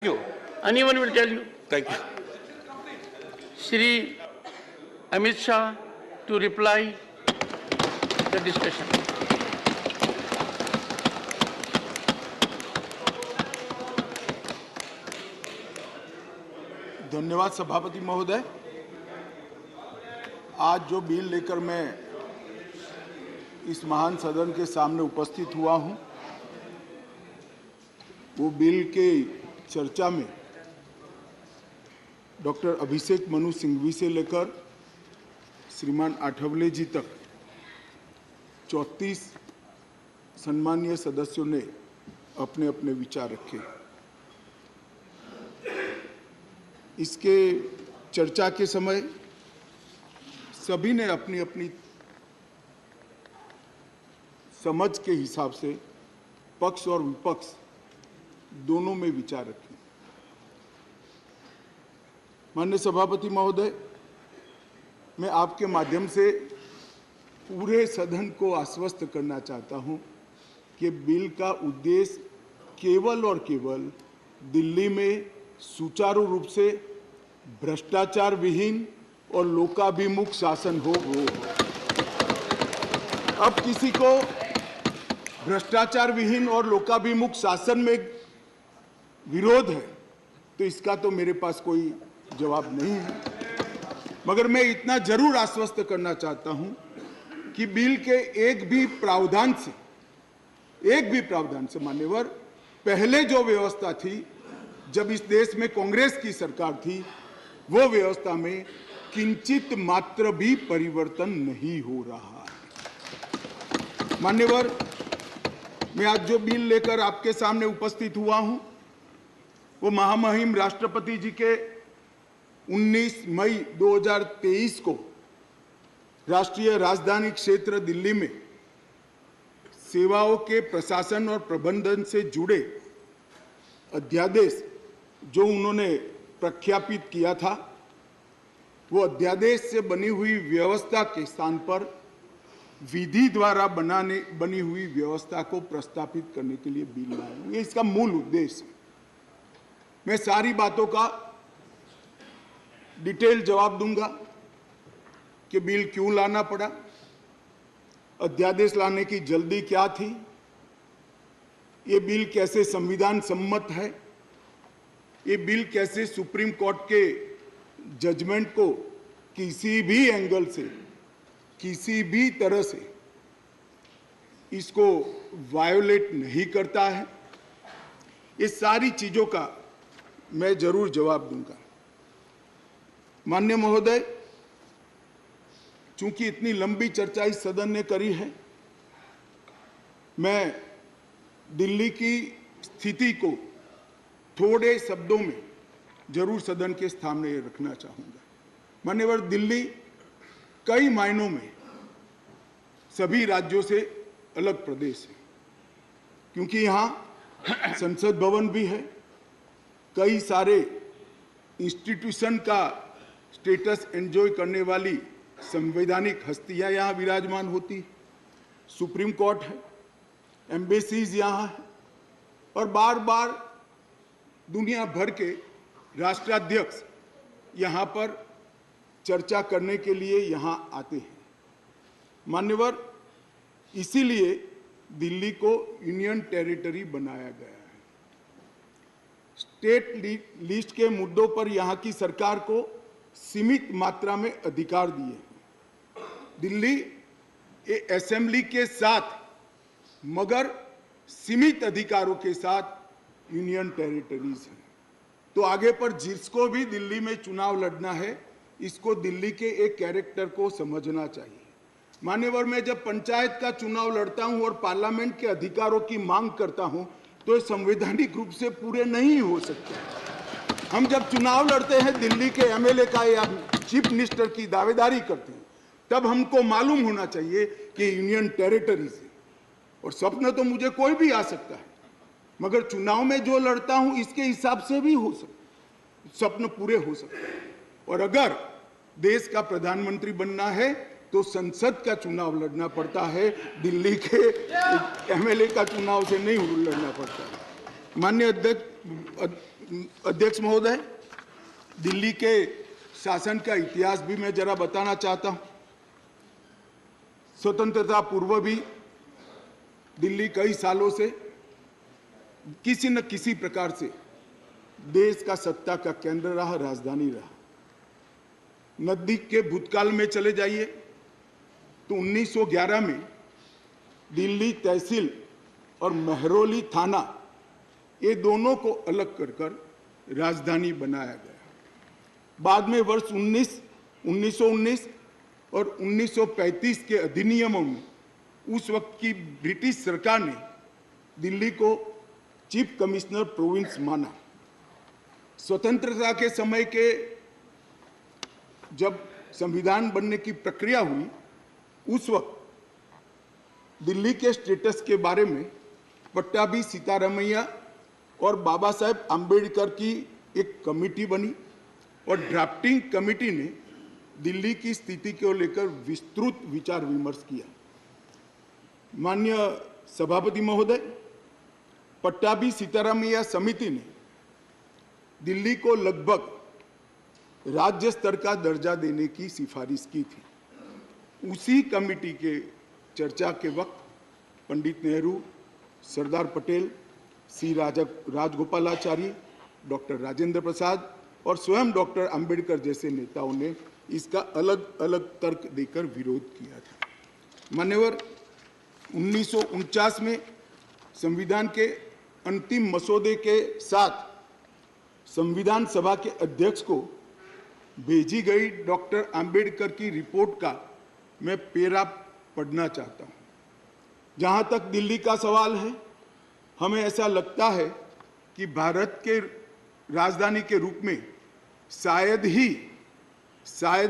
you. Anyone will tell you. Thank you. Shri Amit Shah to reply the discussion. धन्यवाद सभापति महोदय। आज जो बिल लेकर मैं इस महान सदन के सामने उपस्थित हुआ हूं, वो बिल के चर्चा में डॉक्टर अभिषेक मनु सिंघवी से लेकर श्रीमान आठवले जी तक 34 सम्मानीय सदस्यों ने अपने अपने विचार रखे। इसके चर्चा के समय सभी ने अपनी अपनी समझ के हिसाब से पक्ष और विपक्ष दोनों में विचार रखे। माननीय सभापति महोदय, मैं आपके माध्यम से पूरे सदन को आश्वस्त करना चाहता हूं कि बिल का उद्देश्य केवल और केवल दिल्ली में सुचारू रूप से भ्रष्टाचार विहीन और लोकाभिमुख शासन हो। अब किसी को भ्रष्टाचार विहीन और लोकाभिमुख शासन में विरोध है तो इसका तो मेरे पास कोई जवाब नहीं है, मगर मैं इतना जरूर आश्वस्त करना चाहता हूं कि बिल के एक भी प्रावधान से मान्यवर पहले जो व्यवस्था थी जब इस देश में कांग्रेस की सरकार थी, वो व्यवस्था में किंचित मात्र भी परिवर्तन नहीं हो रहा है। मान्यवर, मैं आज जो बिल लेकर आपके सामने उपस्थित हुआ हूं, वो महामहिम राष्ट्रपति जी के 19 मई 2023 को राष्ट्रीय राजधानी क्षेत्र दिल्ली में सेवाओं के प्रशासन और प्रबंधन से जुड़े अध्यादेश जो उन्होंने प्रख्यापित किया था, वो अध्यादेश से बनी हुई व्यवस्था के स्थान पर विधि द्वारा बनी हुई व्यवस्था को प्रस्तावित करने के लिए बिल लाया हूं। ये इसका मूल उद्देश्य है। मैं सारी बातों का डिटेल जवाब दूंगा कि बिल क्यों लाना पड़ा, अध्यादेश लाने की जल्दी क्या थी, ये बिल कैसे संविधान सम्मत है, ये बिल कैसे सुप्रीम कोर्ट के जजमेंट को किसी भी एंगल से, किसी भी तरह से इसको वायोलेट नहीं करता है। ये सारी चीजों का मैं जरूर जवाब दूंगा। माननीय महोदय, चूंकि इतनी लंबी चर्चा इस सदन ने करी है, मैं दिल्ली की स्थिति को थोड़े शब्दों में जरूर सदन के सामने रखना चाहूंगा। मान्यवर, दिल्ली कई मायनों में सभी राज्यों से अलग प्रदेश है, क्योंकि यहाँ संसद भवन भी है, कई सारे इंस्टीट्यूशन का स्टेटस एंजॉय करने वाली संवैधानिक हस्तियां यहाँ विराजमान होती, सुप्रीम कोर्ट है, एम्बेसीज यहाँ है, और बार बार दुनिया भर के राष्ट्राध्यक्ष यहाँ पर चर्चा करने के लिए यहाँ आते हैं। मान्यवर, इसीलिए दिल्ली को यूनियन टेरिटरी बनाया गया है। स्टेट लिस्ट के मुद्दों पर यहाँ की सरकार को सीमित मात्रा में अधिकार दिए हैं। दिल्ली असेंबली के साथ मगर सीमित अधिकारों के साथ यूनियन टेरिटरीज है। तो आगे पर जिसको भी दिल्ली में चुनाव लड़ना है, इसको दिल्ली के एक कैरेक्टर को समझना चाहिए। मान्यवर, मैं जब पंचायत का चुनाव लड़ता हूं और पार्लियामेंट के अधिकारों की मांग करता हूं, तो ये संवैधानिक रूप से पूरे नहीं हो सकते। हम जब चुनाव लड़ते हैं, दिल्ली के एमएलए का या चीफ मिनिस्टर की दावेदारी करते हैं, तब हमको मालूम होना चाहिए कि यूनियन टेरिटरीज है। और सपना तो मुझे कोई भी आ सकता है, मगर चुनाव में जो लड़ता हूं इसके हिसाब से भी हो सकता, सपने पूरे हो सकते हैं। और अगर देश का प्रधानमंत्री बनना है तो संसद का चुनाव लड़ना पड़ता है, दिल्ली के एमएलए का चुनाव से नहीं लड़ना पड़ता है। माननीय अध्यक्ष महोदय, दिल्ली के शासन का इतिहास भी मैं जरा बताना चाहता हूं। स्वतंत्रता पूर्व भी दिल्ली कई सालों से किसी न किसी प्रकार से देश का सत्ता का केंद्र रहा, राजधानी रहा। नजदीक के भूतकाल में चले जाइए तो 1911 में दिल्ली तहसील और महरौली थाना, ये दोनों को अलग कर राजधानी बनाया गया। बाद में वर्ष 1919 और 1935 के अधिनियमों में उस वक्त की ब्रिटिश सरकार ने दिल्ली को चीफ कमिश्नर प्रोविंस माना। स्वतंत्रता के समय के जब संविधान बनने की प्रक्रिया हुई, उस वक्त दिल्ली के स्टेटस के बारे में पट्टाभी सीतारामैया और बाबा साहेब आम्बेडकर की एक कमेटी बनी और ड्राफ्टिंग कमेटी ने दिल्ली की स्थिति को लेकर विस्तृत विचार विमर्श किया। माननीय सभापति महोदय, पट्टाभी सीतारामैया समिति ने दिल्ली को लगभग राज्य स्तर का दर्जा देने की सिफारिश की थी। उसी कमेटी के चर्चा के वक्त पंडित नेहरू, सरदार पटेल, सी राजगोपालाचारी, डॉक्टर राजेंद्र प्रसाद और स्वयं डॉक्टर अंबेडकर जैसे नेताओं ने इसका अलग अलग तर्क देकर विरोध किया था। मान्यवर, 1949 में संविधान के अंतिम मसौदे के साथ संविधान सभा के अध्यक्ष को भेजी गई डॉक्टर अंबेडकर की रिपोर्ट का मैं पेरा पढ़ना चाहता हूं। जहां तक दिल्ली का सवाल है, हमें ऐसा लगता है कि भारत के राजधानी के रूप में शायद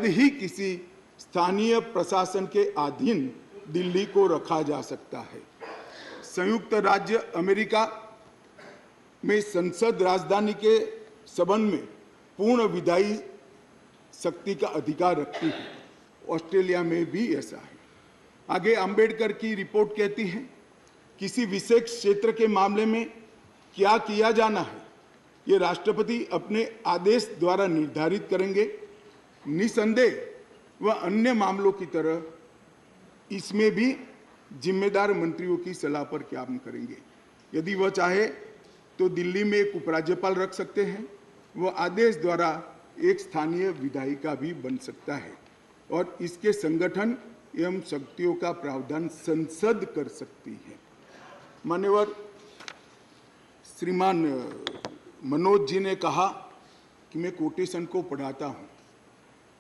ही किसी स्थानीय प्रशासन के अधीन दिल्ली को रखा जा सकता है। संयुक्त राज्य अमेरिका में संसद राजधानी के संबंध में पूर्ण विधायी शक्ति का अधिकार रखती है। ऑस्ट्रेलिया में भी ऐसा है। आगे अंबेडकर की रिपोर्ट कहती है, किसी विशेष क्षेत्र के मामले में क्या किया जाना है, ये राष्ट्रपति अपने आदेश द्वारा निर्धारित करेंगे। निसंदेह वह अन्य मामलों की तरह इसमें भी जिम्मेदार मंत्रियों की सलाह पर काम करेंगे। यदि वह चाहे तो दिल्ली में एक उपराज्यपाल रख सकते हैं। वह आदेश द्वारा एक स्थानीय विधायिका भी बन सकता है और इसके संगठन एवं शक्तियों का प्रावधान संसद कर सकती है। मान्यवर, श्रीमान मनोज जी ने कहा कि मैं कोटेशन को पढ़ाता हूं।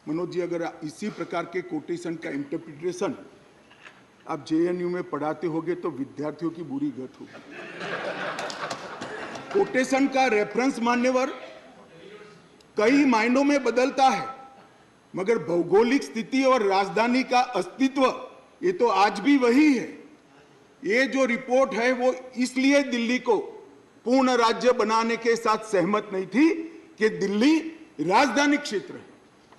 मनोज जी, अगर इसी प्रकार के कोटेशन का इंटरप्रिटेशन आप जेएनयू में पढ़ाते होगे तो विद्यार्थियों की बुरी गत होगी। कोटेशन का रेफरेंस मान्यवर कई मायनों में बदलता है, मगर भौगोलिक स्थिति और राजधानी का अस्तित्व ये तो आज भी वही है। ये जो रिपोर्ट है वो इसलिए दिल्ली को पूर्ण राज्य बनाने के साथ सहमत नहीं थी कि दिल्ली राजधानी क्षेत्र है।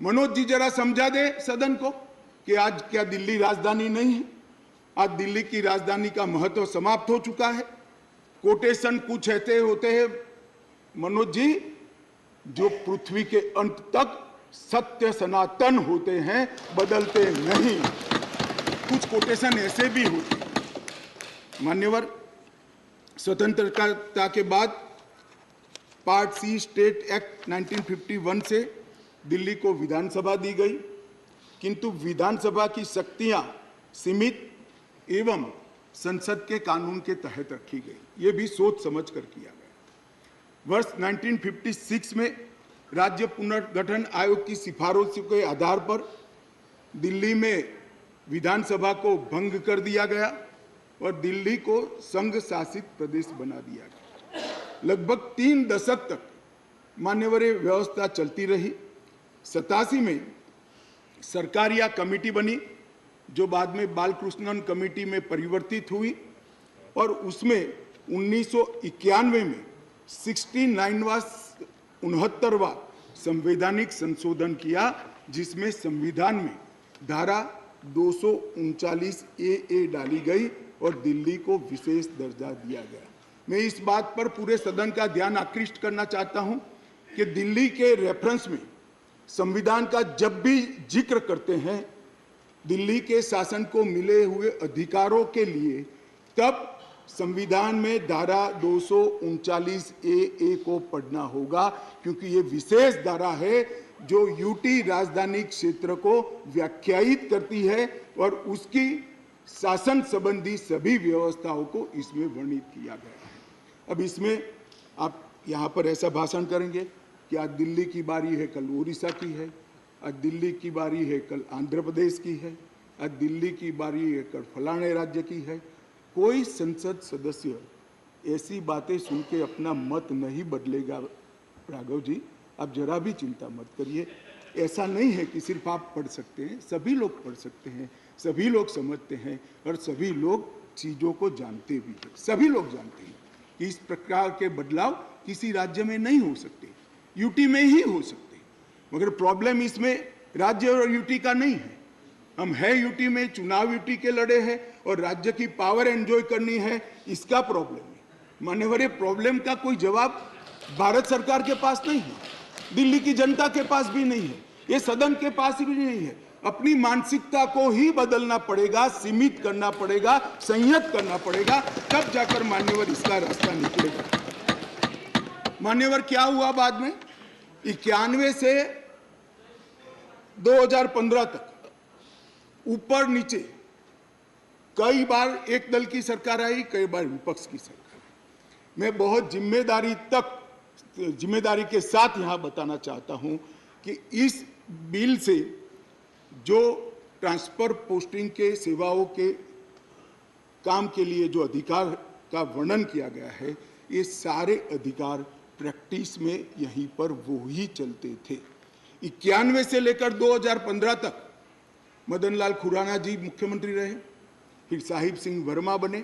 मनोज जी जरा समझा दे सदन को कि आज क्या दिल्ली राजधानी नहीं है? आज दिल्ली की राजधानी का महत्व समाप्त हो चुका है। कोटेशन कुछ ऐसे होते हैं मनोज जी, जो पृथ्वी के अंत तक सत्य सनातन होते हैं, बदलते नहीं। कुछ कोटेशन ऐसे भी होते हैं। मान्यवर, स्वतंत्रता के बाद पार्ट सी स्टेट एक्ट 1951 से दिल्ली को विधानसभा दी गई, किंतु विधानसभा की शक्तियां सीमित एवं संसद के कानून के तहत रखी गई। ये भी सोच समझ कर किया गया। वर्ष 1956 में राज्य पुनर्गठन आयोग की सिफारिशों के आधार पर दिल्ली में विधानसभा को भंग कर दिया गया और दिल्ली को संघ शासित प्रदेश बना दिया गया। लगभग 3 दशक तक मान्यवर व्यवस्था चलती रही। 87 में सरकार या कमेटी बनी, जो बाद में बालकृष्णन कमेटी में परिवर्तित हुई और उसमें 1991 में 69वां संवैधानिक संशोधन किया, जिसमें संविधान में धारा 239 ए डाली गई और दिल्ली को विशेष दर्जा दिया गया। मैं इस बात पर पूरे सदन का ध्यान आकृष्ट करना चाहता हूं कि दिल्ली के रेफरेंस में संविधान का जब भी जिक्र करते हैं दिल्ली के शासन को मिले हुए अधिकारों के लिए, तब संविधान में धारा 239 ए को पढ़ना होगा, क्योंकि ये विशेष धारा है जो यूटी राजधानी क्षेत्र को व्याख्यायित करती है और उसकी शासन संबंधी सभी व्यवस्थाओं को इसमें वर्णित किया गया है। अब इसमें आप यहाँ पर ऐसा भाषण करेंगे कि आज दिल्ली की बारी है, कल उड़ीसा की है, आज दिल्ली की बारी है, कल आंध्र प्रदेश की है, आज दिल्ली की बारी है, कल फलाने राज्य की है। कोई संसद सदस्य ऐसी बातें सुन के अपना मत नहीं बदलेगा। राघव जी, आप जरा भी चिंता मत करिए। ऐसा नहीं है कि सिर्फ आप पढ़ सकते हैं, सभी लोग पढ़ सकते हैं, सभी लोग समझते हैं और सभी लोग चीज़ों को जानते भी हैं। सभी लोग जानते हैं कि इस प्रकार के बदलाव किसी राज्य में नहीं हो सकते, यूटी में ही हो सकते। मगर प्रॉब्लम इसमें राज्य और यूटी का नहीं है। हम है यूटी में, चुनाव यूटी के लड़े हैं और राज्य की पावर एंजॉय करनी है, इसका प्रॉब्लम है। मान्यवर, प्रॉब्लम का कोई जवाब भारत सरकार के पास नहीं है, दिल्ली की जनता के पास भी नहीं है, ये सदन के पास भी नहीं है। अपनी मानसिकता को ही बदलना पड़ेगा, सीमित करना पड़ेगा, संयत करना पड़ेगा, तब जाकर मान्यवर इसका रास्ता निकलेगा। मान्यवर, क्या हुआ बाद में? 91 से 2015 तक ऊपर नीचे कई बार एक दल की सरकार आई, कई बार विपक्ष की सरकार आई। मैं बहुत जिम्मेदारी के साथ यहां बताना चाहता हूं कि इस बिल से जो ट्रांसफर पोस्टिंग के सेवाओं के काम के लिए जो अधिकार का वर्णन किया गया है, ये सारे अधिकार प्रैक्टिस में यहीं पर वो ही चलते थे। 91 से लेकर 2015 तक मदन लाल खुराना जी मुख्यमंत्री रहे, फिर साहिब सिंह वर्मा बने,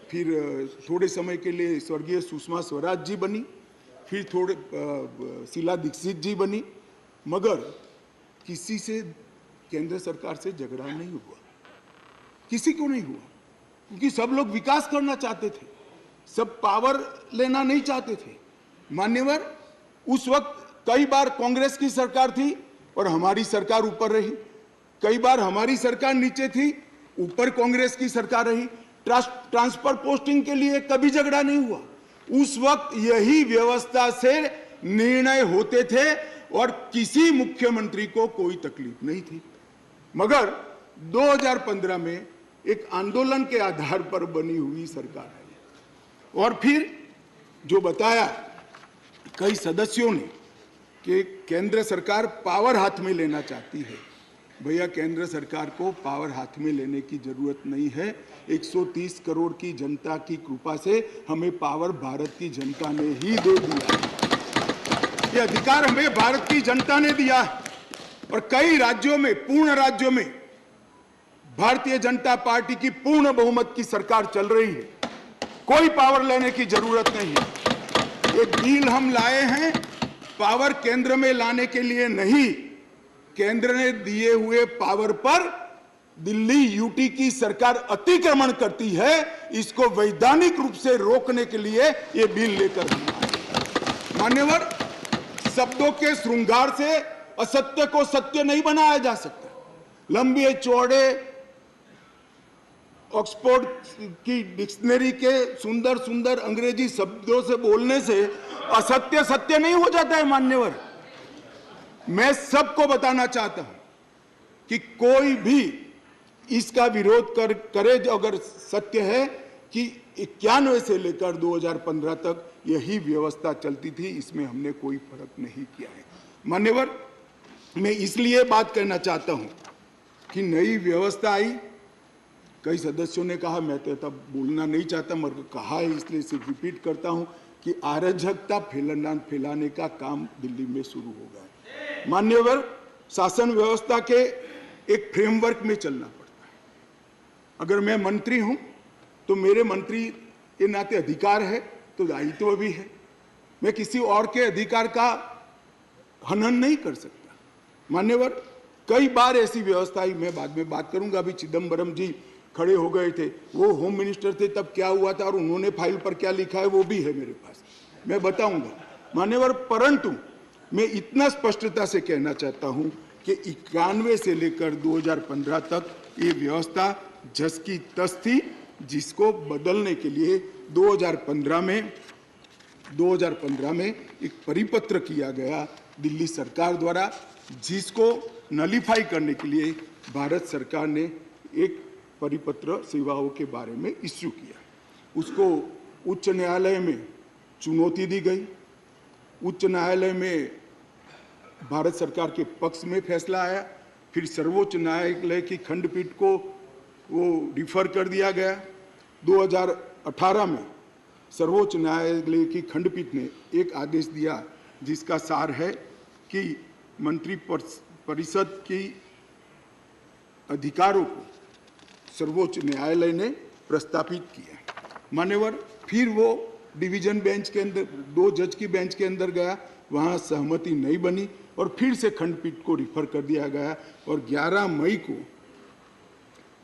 फिर थोड़े समय के लिए स्वर्गीय सुषमा स्वराज जी बनी, फिर थोड़े शीला दीक्षित जी बनी। मगर किसी से केंद्र सरकार से झगड़ा नहीं हुआ, किसी को नहीं हुआ, क्योंकि सब लोग विकास करना चाहते थे, सब पावर लेना नहीं चाहते थे। मान्यवर, उस वक्त कई बार कांग्रेस की सरकार थी और हमारी सरकार ऊपर रही, कई बार हमारी सरकार नीचे थी, ऊपर कांग्रेस की सरकार रही। ट्रांसफर पोस्टिंग के लिए कभी झगड़ा नहीं हुआ। उस वक्त यही व्यवस्था से निर्णय होते थे और किसी मुख्यमंत्री को कोई तकलीफ नहीं थी। मगर 2015 में एक आंदोलन के आधार पर बनी हुई सरकार है और फिर जो बताया कई सदस्यों ने कि केंद्र सरकार पावर हाथ में लेना चाहती है। भैया, केंद्र सरकार को पावर हाथ में लेने की जरूरत नहीं है। 130 करोड़ की जनता की कृपा से हमें पावर भारत की जनता ने ही दे दिया। ये अधिकार हमें भारत की जनता ने दिया और कई राज्यों में, पूर्ण राज्यों में भारतीय जनता पार्टी की पूर्ण बहुमत की सरकार चल रही है। कोई पावर लेने की जरूरत नहीं है। एक बिल हम लाए हैं पावर केंद्र में लाने के लिए नहीं, केंद्र ने दिए हुए पावर पर दिल्ली यूटी की सरकार अतिक्रमण करती है, इसको वैधानिक रूप से रोकने के लिए ये बिल लेकर हम आए। मान्यवर, शब्दों के श्रृंगार से असत्य को सत्य नहीं बनाया जा सकता। लंबे चौड़े ऑक्सफोर्ड की डिक्शनरी के सुंदर सुंदर अंग्रेजी शब्दों से बोलने से असत्य सत्य नहीं हो जाता है। मान्यवर, मैं सबको बताना चाहता हूं कि कोई भी इसका विरोध करे अगर सत्य है कि 91 से लेकर 2015 तक यही व्यवस्था चलती थी, इसमें हमने कोई फर्क नहीं किया है। मान्यवर, मैं इसलिए बात करना चाहता हूं कि नई व्यवस्था आई। कई सदस्यों ने कहा, मैं तो तब बोलना नहीं चाहता मगर कहा है इसलिए सिर्फ रिपीट करता हूं कि अराजकता फैलाने का काम दिल्ली में शुरू हो गया है। मान्यवर, शासन व्यवस्था के एक फ्रेमवर्क में चलना पड़ता है। अगर मैं मंत्री हूं तो मेरे मंत्री के नाते अधिकार है तो दायित्व भी है। मैं किसी और के अधिकार का हनन नहीं कर सकता। मान्यवर, कई बार ऐसी व्यवस्था, मैं बाद में बात करूंगा, अभी चिदम्बरम जी खड़े हो गए थे, वो होम मिनिस्टर थे, तब क्या हुआ था और उन्होंने फाइल पर क्या लिखा है वो भी है मेरे पास, मैं बताऊंगा मान्यवर। परंतु मैं इतना स्पष्टता से कहना चाहता हूं कि 91 से लेकर 2015 तक ये व्यवस्था जस की तस थी, जिसको बदलने के लिए 2015 में एक परिपत्र किया गया दिल्ली सरकार द्वारा, जिसको नलीफाई करने के लिए भारत सरकार ने एक परिपत्र सेवाओं के बारे में इश्यू किया। उसको उच्च न्यायालय में चुनौती दी गई, उच्च न्यायालय में भारत सरकार के पक्ष में फैसला आया, फिर सर्वोच्च न्यायालय की खंडपीठ को वो रिफर कर दिया गया। 2018 में सर्वोच्च न्यायालय की खंडपीठ ने एक आदेश दिया जिसका सार है कि मंत्री परिषद की अधिकारों को सर्वोच्च न्यायालय ने प्रस्तावित किया। मान्यवर, फिर वो डिवीजन बेंच के अंदर 2 जज की बेंच के अंदर गया, वहां सहमति नहीं बनी और फिर से खंडपीठ को रिफर कर दिया गया और 11 मई को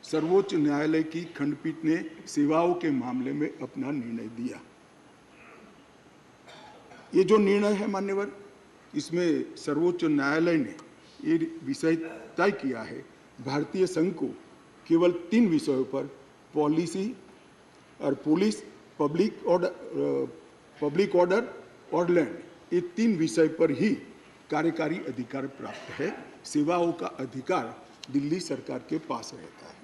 सर्वोच्च न्यायालय की खंडपीठ ने सेवाओं के मामले में अपना निर्णय दिया। ये जो निर्णय है मान्यवर, इसमें सर्वोच्च न्यायालय ने ये विषय तय किया है, भारतीय संघ को केवल 3 विषयों पर पॉलिसी और पुलिस, पब्लिक ऑर्डर और लैंड, ये 3 विषय पर ही कार्यकारी अधिकार प्राप्त है। सेवाओं का अधिकार दिल्ली सरकार के पास रहता है।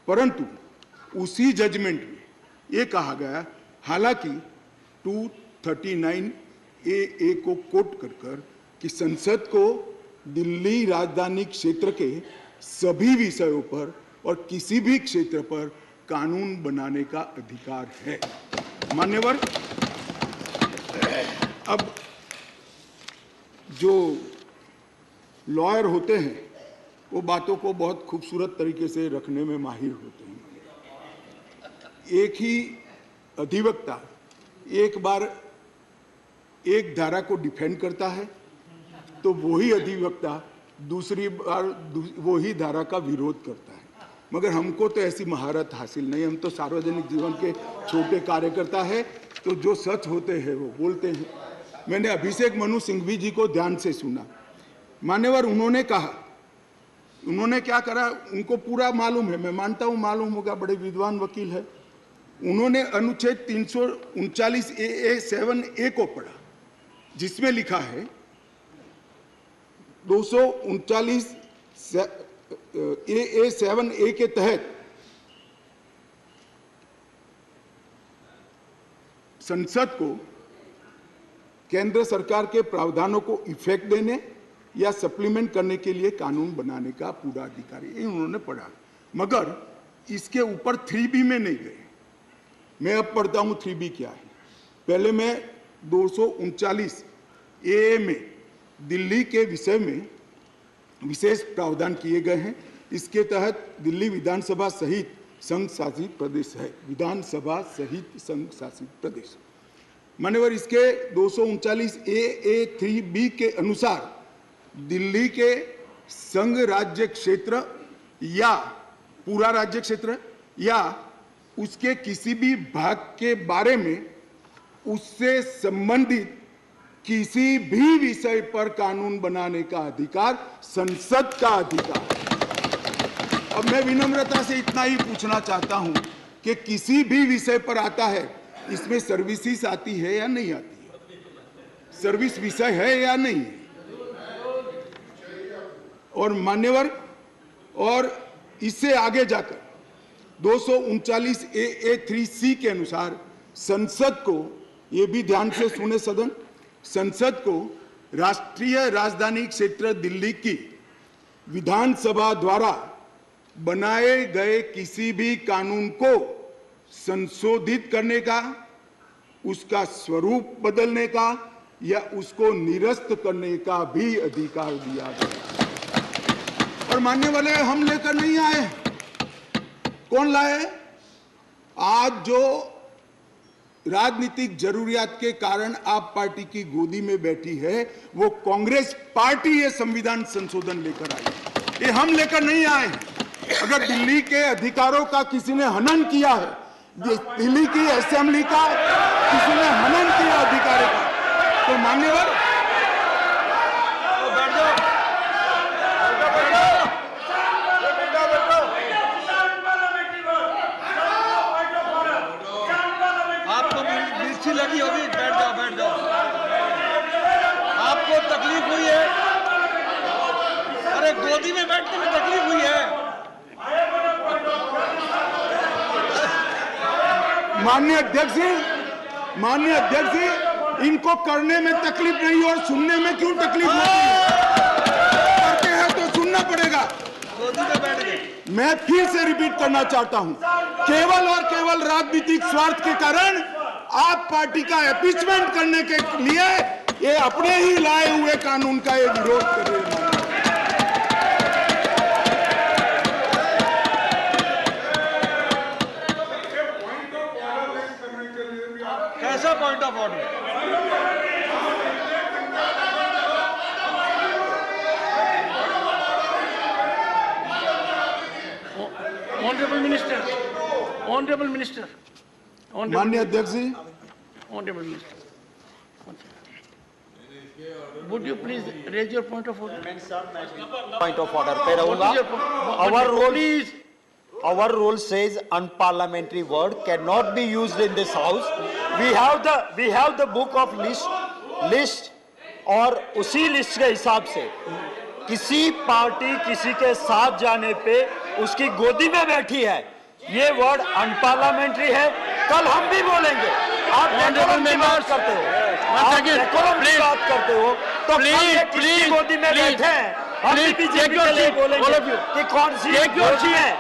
परंतु उसी जजमेंट में ये कहा गया, हालांकि 239A को कोट कर कि संसद को दिल्ली राजधानी क्षेत्र के सभी विषयों पर और किसी भी क्षेत्र पर कानून बनाने का अधिकार है। मान्यवर, अब जो लॉयर होते हैं वो बातों को बहुत खूबसूरत तरीके से रखने में माहिर होते हैं। एक ही अधिवक्ता एक बार एक धारा को डिफेंड करता है तो वही अधिवक्ता दूसरी बार वही धारा का विरोध करता है। मगर हमको तो ऐसी महारत हासिल नहीं, हम तो सार्वजनिक जीवन के छोटे कार्यकर्ता है, तो जो सच होते हैं वो बोलते हैं। मैंने अभिषेक मनु सिंघवी जी को ध्यान से सुना। मान्यवर, उन्होंने कहा, उन्होंने क्या करा उनको पूरा मालूम है, मैं मानता हूं मालूम होगा, बड़े विद्वान वकील है। उन्होंने अनुच्छेद 339A7A को पढ़ा, जिसमें लिखा है 239AA7A के तहत संसद को केंद्र सरकार के प्रावधानों को इफेक्ट देने या सप्लीमेंट करने के लिए कानून बनाने का पूरा अधिकार है। उन्होंने पढ़ा, मगर इसके ऊपर 3B में नहीं गए। मैं अब पढ़ता हूं 3B क्या है। पहले मैं 239A में दिल्ली के विषय में विशेष प्रावधान किए गए हैं। इसके तहत दिल्ली विधानसभा सहित संघ शासित प्रदेश है, विधानसभा सहित संघ शासित प्रदेश। मान्यवर, इसके 239AA3B के अनुसार दिल्ली के संघ राज्य क्षेत्र या पूरा राज्य क्षेत्र या उसके किसी भी भाग के बारे में उससे संबंधित किसी भी विषय पर कानून बनाने का अधिकार संसद का अधिकार। अब मैं विनम्रता से इतना ही पूछना चाहता हूं कि किसी भी विषय पर आता है, इसमें सर्विसेज आती है या नहीं आती है, सर्विस विषय है या नहीं है। और मान्यवर, और इससे आगे जाकर 239AA3C के अनुसार संसद को, ये भी ध्यान से सुने सदन, संसद को राष्ट्रीय राजधानी क्षेत्र दिल्ली की विधानसभा द्वारा बनाए गए किसी भी कानून को संशोधित करने का, उसका स्वरूप बदलने का या उसको निरस्त करने का भी अधिकार दिया गया। और मानने वाले हम लेकर नहीं आए, कौन लाए? आज जो राजनीतिक जरूरियात के कारण आप पार्टी की गोदी में बैठी है, वो कांग्रेस पार्टी ये संविधान संशोधन लेकर आई। ये हम लेकर नहीं आए। अगर दिल्ली के अधिकारों का किसी ने हनन किया है, दिल्ली की असेंबली का किसी ने हनन किया अधिकारों का, तो मान्यवर लगी होगी, बैठ जाओ बैठ जाओ। आपको तकलीफ हुई है? अरे गोदी में बैठने में तकलीफ हुई है? माननीय अध्यक्ष जी, इनको करने में तकलीफ नहीं और सुनने में क्यों तकलीफ होती है? करते हैं तो सुनना पड़ेगा। गोदी में बैठ गए। मैं फिर से रिपीट करना चाहता हूं, केवल और केवल राजनीतिक स्वार्थ के कारण आप पार्टी का एपीचमेंट करने के लिए ये अपने ही लाए हुए कानून का ये विरोध कर रहे हैं। कैसा point of order? Honorable Minister. माननीय अध्यक्ष जी, Honorable Minister. Would you please raise your point of order? Point of order पे What रहूंगा। is your point? Our rule says unparliamentary word cannot be used in this house. We have the book of list और उसी list के हिसाब से किसी party किसी के साथ जाने पे उसकी गोदी में बैठी है, ये वर्ड अनपार्लियामेंट्री है। कल हम भी बोलेंगे। आप डेकोरम की बात करते हो, आप डेकोरम की बात करते हो, तो किसकी गोदी में बैठे हैं हम भी बीजेपी के लिए बोलेंगे कि कौन सी गोदी है,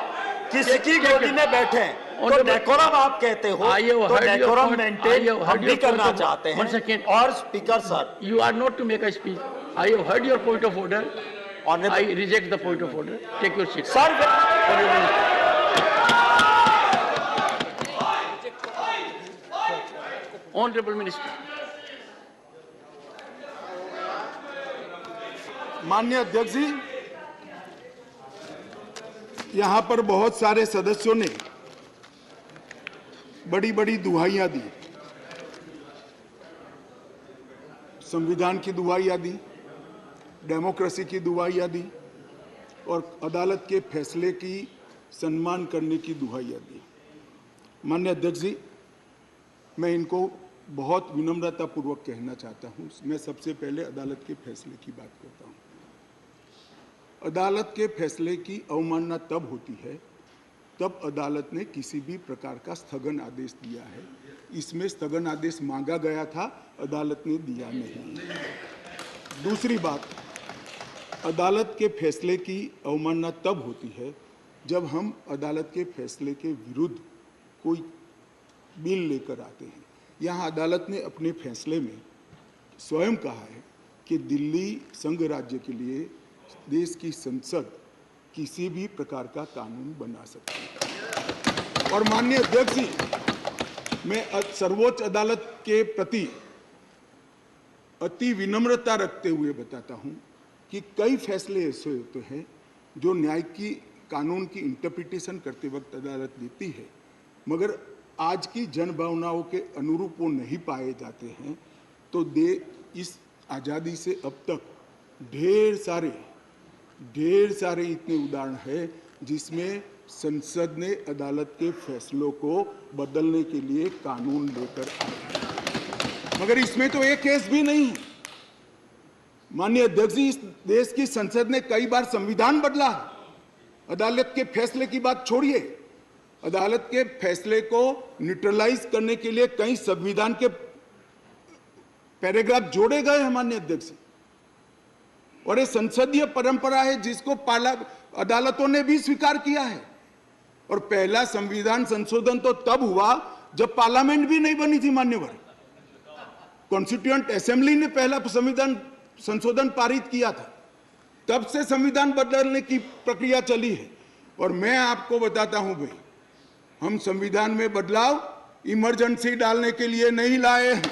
किसकी गोदी में बैठे हैं। तो डेकोरम आप कहते हो, तो डेकोरम मेंटेन हम भी करना चाहते हैं। और speaker sir, You are not to make a speech. I have heard your point of order. I reject the point of order. Take your seat. Sir Honorable Minister. माननीय अध्यक्ष जी, यहां पर बहुत सारे सदस्यों ने बड़ी बड़ी दुहाइयां दी, संविधान की दुहाइयां दी, डेमोक्रेसी की दुहाइयां दी और अदालत के फैसले की सम्मान करने की दुहाइयां दी। माननीय अध्यक्ष जी, मैं इनको बहुत विनम्रता पूर्वक कहना चाहता हूं। मैं सबसे पहले अदालत के फैसले की बात करता हूं। अदालत के फैसले की अवमानना तब होती है तब अदालत ने किसी भी प्रकार का स्थगन आदेश दिया है। इसमें स्थगन आदेश मांगा गया था, अदालत ने दिया नहीं। दूसरी बात, अदालत के फैसले की अवमानना तब होती है जब हम अदालत के फैसले के विरुद्ध कोई बिल लेकर आते हैं। यहाँ अदालत ने अपने फैसले में स्वयं कहा है कि दिल्ली संघ राज्य के लिए देश की संसद किसी भी प्रकार का कानून बना सकती है। और माननीय अध्यक्ष जी, मैं सर्वोच्च अदालत के प्रति अति विनम्रता रखते हुए बताता हूं कि कई फैसले ऐसे होते हैं जो न्याय की कानून की इंटरप्रिटेशन करते वक्त अदालत देती है, मगर आज की जनभावनाओं के अनुरूप वो नहीं पाए जाते हैं। तो इस आज़ादी से अब तक ढेर सारे इतने उदाहरण हैं जिसमें संसद ने अदालत के फैसलों को बदलने के लिए कानून लेकर आए, मगर इसमें तो एक केस भी नहीं है। माननीय अध्यक्ष जी, इस देश की संसद ने कई बार संविधान बदला है। अदालत के फैसले की बात छोड़िए, अदालत के फैसले को न्यूट्रलाइज करने के लिए कई संविधान के पैराग्राफ जोड़े गए हैं माननीय अध्यक्ष जी। और ये संसदीय परंपरा है जिसको अदालतों ने भी स्वीकार किया है। और पहला संविधान संशोधन तो तब हुआ जब पार्लियामेंट भी नहीं बनी थी मान्यवर। कॉन्स्टिट्यूएंट असेंबली ने पहला संविधान संशोधन पारित किया था, तब से संविधान बदलने की प्रक्रिया चली है। और मैं आपको बताता हूं भाई, हम संविधान में बदलाव इमरजेंसी डालने के लिए नहीं लाए हैं।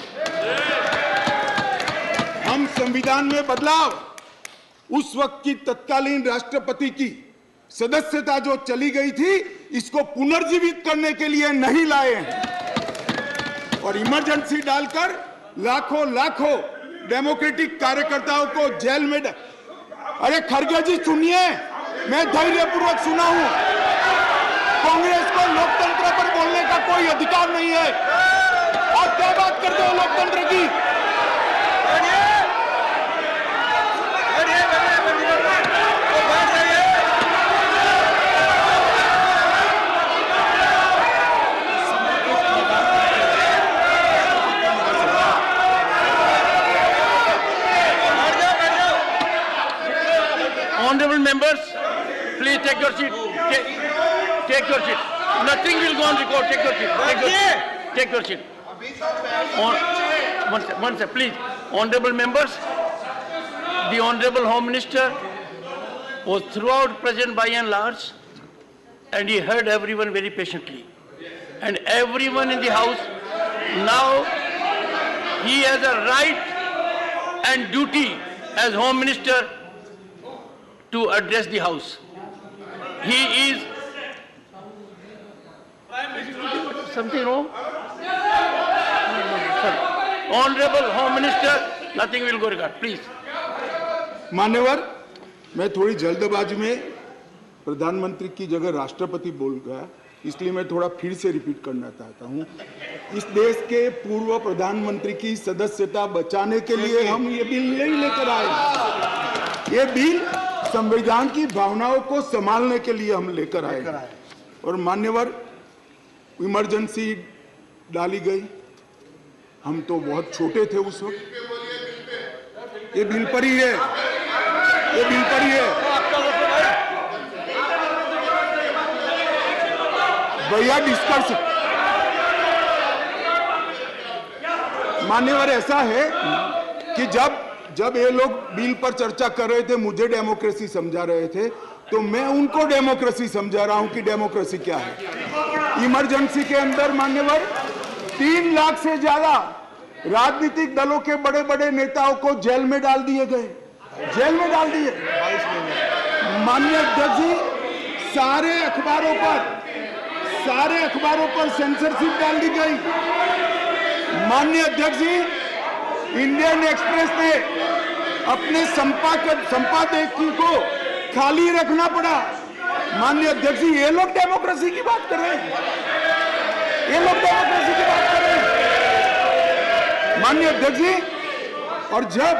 हम संविधान में बदलाव उस वक्त की तत्कालीन राष्ट्रपति की सदस्यता जो चली गई थी इसको पुनर्जीवित करने के लिए नहीं लाए हैं और इमरजेंसी डालकर लाखों डेमोक्रेटिक कार्यकर्ताओं को जेल में अरे खड़गे जी सुनिए, मैं धैर्यपूर्वक सुना हूं। कांग्रेस को लोकतंत्र पर बोलने का कोई अधिकार नहीं है। आप क्या बात करते हो लोकतंत्र की? Honorable members, please take your seat. Take your seat. Nothing will go on record. Take your seat. Take your seat. One second, please. Honorable members, the Honorable Home Minister was throughout present by and large, and he heard everyone very patiently. And everyone in the House, now he has a right and duty as Home Minister to address the House. He is... Something wrong? Sir, Honorable Home Minister, nothing will go regard. Please. मान्यवर, मैं थोड़ी जल्दबाजी में प्रधानमंत्री की जगह राष्ट्रपति बोल गया, इसलिए मैं थोड़ा फिर से रिपीट करना चाहता हूं। इस देश के पूर्व प्रधानमंत्री की सदस्यता बचाने के लिए हम ये बिल नहीं लेकर आए। ये बिल संविधान की भावनाओं को संभालने के लिए हम लेकर आए। और मान्यवर, इमरजेंसी डाली गई, हम तो बहुत छोटे थे उस वक्त। ये बिल पर ही है, ये बिल पर ही है। भैया डिस्कस, मान्यवर ऐसा है कि जब ये लोग बिल पर चर्चा कर रहे थे, मुझे डेमोक्रेसी समझा रहे थे, तो मैं उनको डेमोक्रेसी समझा रहा हूं कि डेमोक्रेसी क्या है। इमरजेंसी के अंदर मान्यवर 3 लाख से ज्यादा राजनीतिक दलों के बड़े बड़े नेताओं को जेल में डाल दिए गए, जेल में डाल दिए। माननीय अध्यक्ष जी, सारे अखबारों पर सेंसरशिप डाल दी गई। माननीय अध्यक्ष जी, इंडियन एक्सप्रेस ने अपने संपादकीय को खाली रखना पड़ा। माननीय अध्यक्ष जी, ये लोग डेमोक्रेसी की बात कर रहे हैं, ये लोग डेमोक्रेसी की बात कर रहे हैं। माननीय अध्यक्ष जी, और जब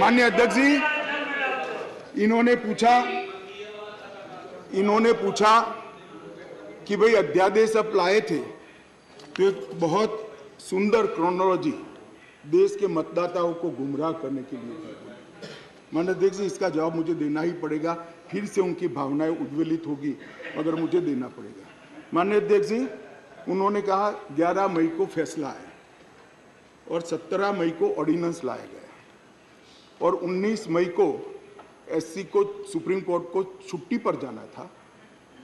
माननीय अध्यक्ष जी इन्होंने पूछा कि भाई अध्यादेश आप लाए थे, तो एक बहुत सुंदर क्रोनोलॉजी देश के मतदाताओं को गुमराह करने के लिए। माननीय अध्यक्ष जी, इसका जवाब मुझे देना ही पड़ेगा, फिर से उनकी भावनाएं उद्वेलित होगी मगर मुझे देना पड़ेगा। माननीय अध्यक्ष जी, उन्होंने कहा 11 मई को फैसला है और 17 मई को ऑर्डिनेंस लाया गया और 19 मई को एससी को सुप्रीम कोर्ट को छुट्टी पर जाना था,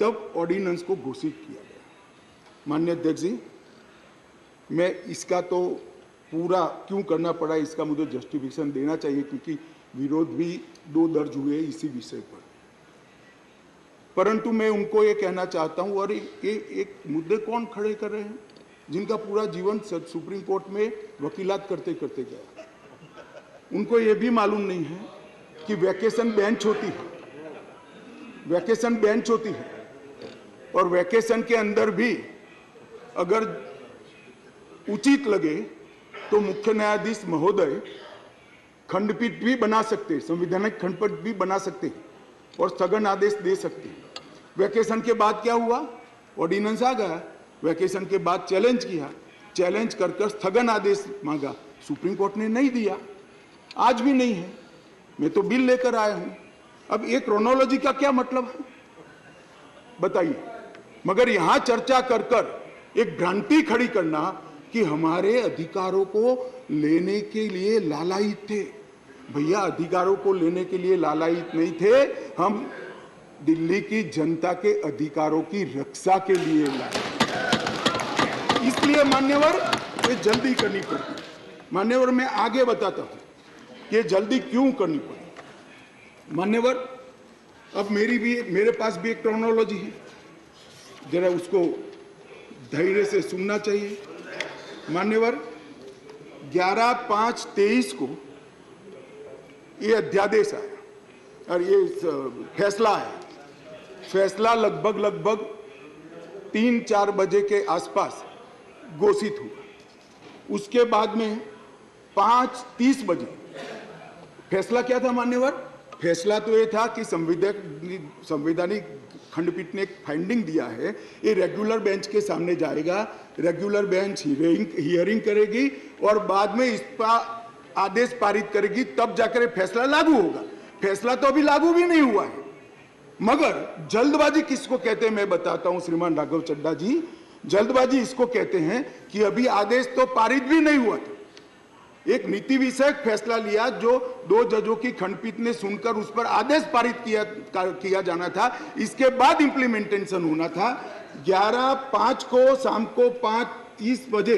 तब ऑर्डिनेंस को घोषित किया गया। माननीय अध्यक्ष जी, मैं इसका तो पूरा क्यों करना पड़ा, इसका मुझे जस्टिफिकेशन देना चाहिए, क्योंकि विरोध भी 2 दर्ज हुए इसी विषय पर। परंतु मैं उनको ये कहना चाहता हूँ, और ये एक मुद्दे कौन खड़े कर रहे हैं जिनका पूरा जीवन सुप्रीम कोर्ट में वकीलात करते करते गया। उनको ये भी मालूम नहीं है कि वैकेशन बेंच होती है, वैकेशन बेंच होती है, और वैकेशन के अंदर भी अगर उचित लगे तो मुख्य न्यायाधीश महोदय खंडपीठ भी बना सकते हैं, संवैधानिक खंडपीठ भी बना सकते हैं और स्थगन आदेश दे सकते हैं। वैकेशन के बाद क्या हुआ, ऑर्डिनेंस आ गया, वैकेशन के बाद चैलेंज किया, चैलेंज कर स्थगन आदेश मांगा, सुप्रीम कोर्ट ने नहीं दिया, आज भी नहीं है। मैं तो बिल लेकर आया हूं। अब ये क्रोनोलॉजी का क्या मतलब है बताइए। मगर यहां चर्चा कर एक भ्रांति खड़ी करना कि हमारे अधिकारों को लेने के लिए लालायित थे। भैया, अधिकारों को लेने के लिए लालायित नहीं थे, हम दिल्ली की जनता के अधिकारों की रक्षा के लिए लाए। इसलिए मान्यवर, ये जल्दी करनी पड़ती। मान्यवर, मैं आगे बताता हूं कि जल्दी क्यों करनी पड़ी। मान्यवर, अब मेरे पास भी एक क्रोनोलॉजी है, जरा उसको धैर्य से सुनना चाहिए। मान्यवर, 11/5/23 को ये अध्यादेश आया और ये फैसला आया। फैसला लगभग 3-4 बजे के आसपास घोषित हुआ। उसके बाद में 5:30 बजे फैसला क्या था मान्यवर? फैसला तो ये था कि संवैधानिक खंडपीठ ने एक फाइंडिंग दिया है, ये रेगुलर बेंच के सामने जाएगा, रेगुलर बेंच हियरिंग करेगी और बाद में इस पर आदेश पारित करेगी, तब जाकर फैसला लागू होगा। फैसला तो अभी लागू भी नहीं हुआ है। मगर जल्दबाजी किसको कहते हैं मैं बताता हूं श्रीमान राघव चड्ढा जी। जल्दबाजी इसको कहते हैं कि अभी आदेश तो पारित भी नहीं हुआ था, एक नीति विषयक फैसला लिया जो 2 जजों की खंडपीठ ने सुनकर उस पर आदेश पारित किया जाना था, इसके बाद इंप्लीमेंटेशन होना था। 11/5 को शाम को 5:30 बजे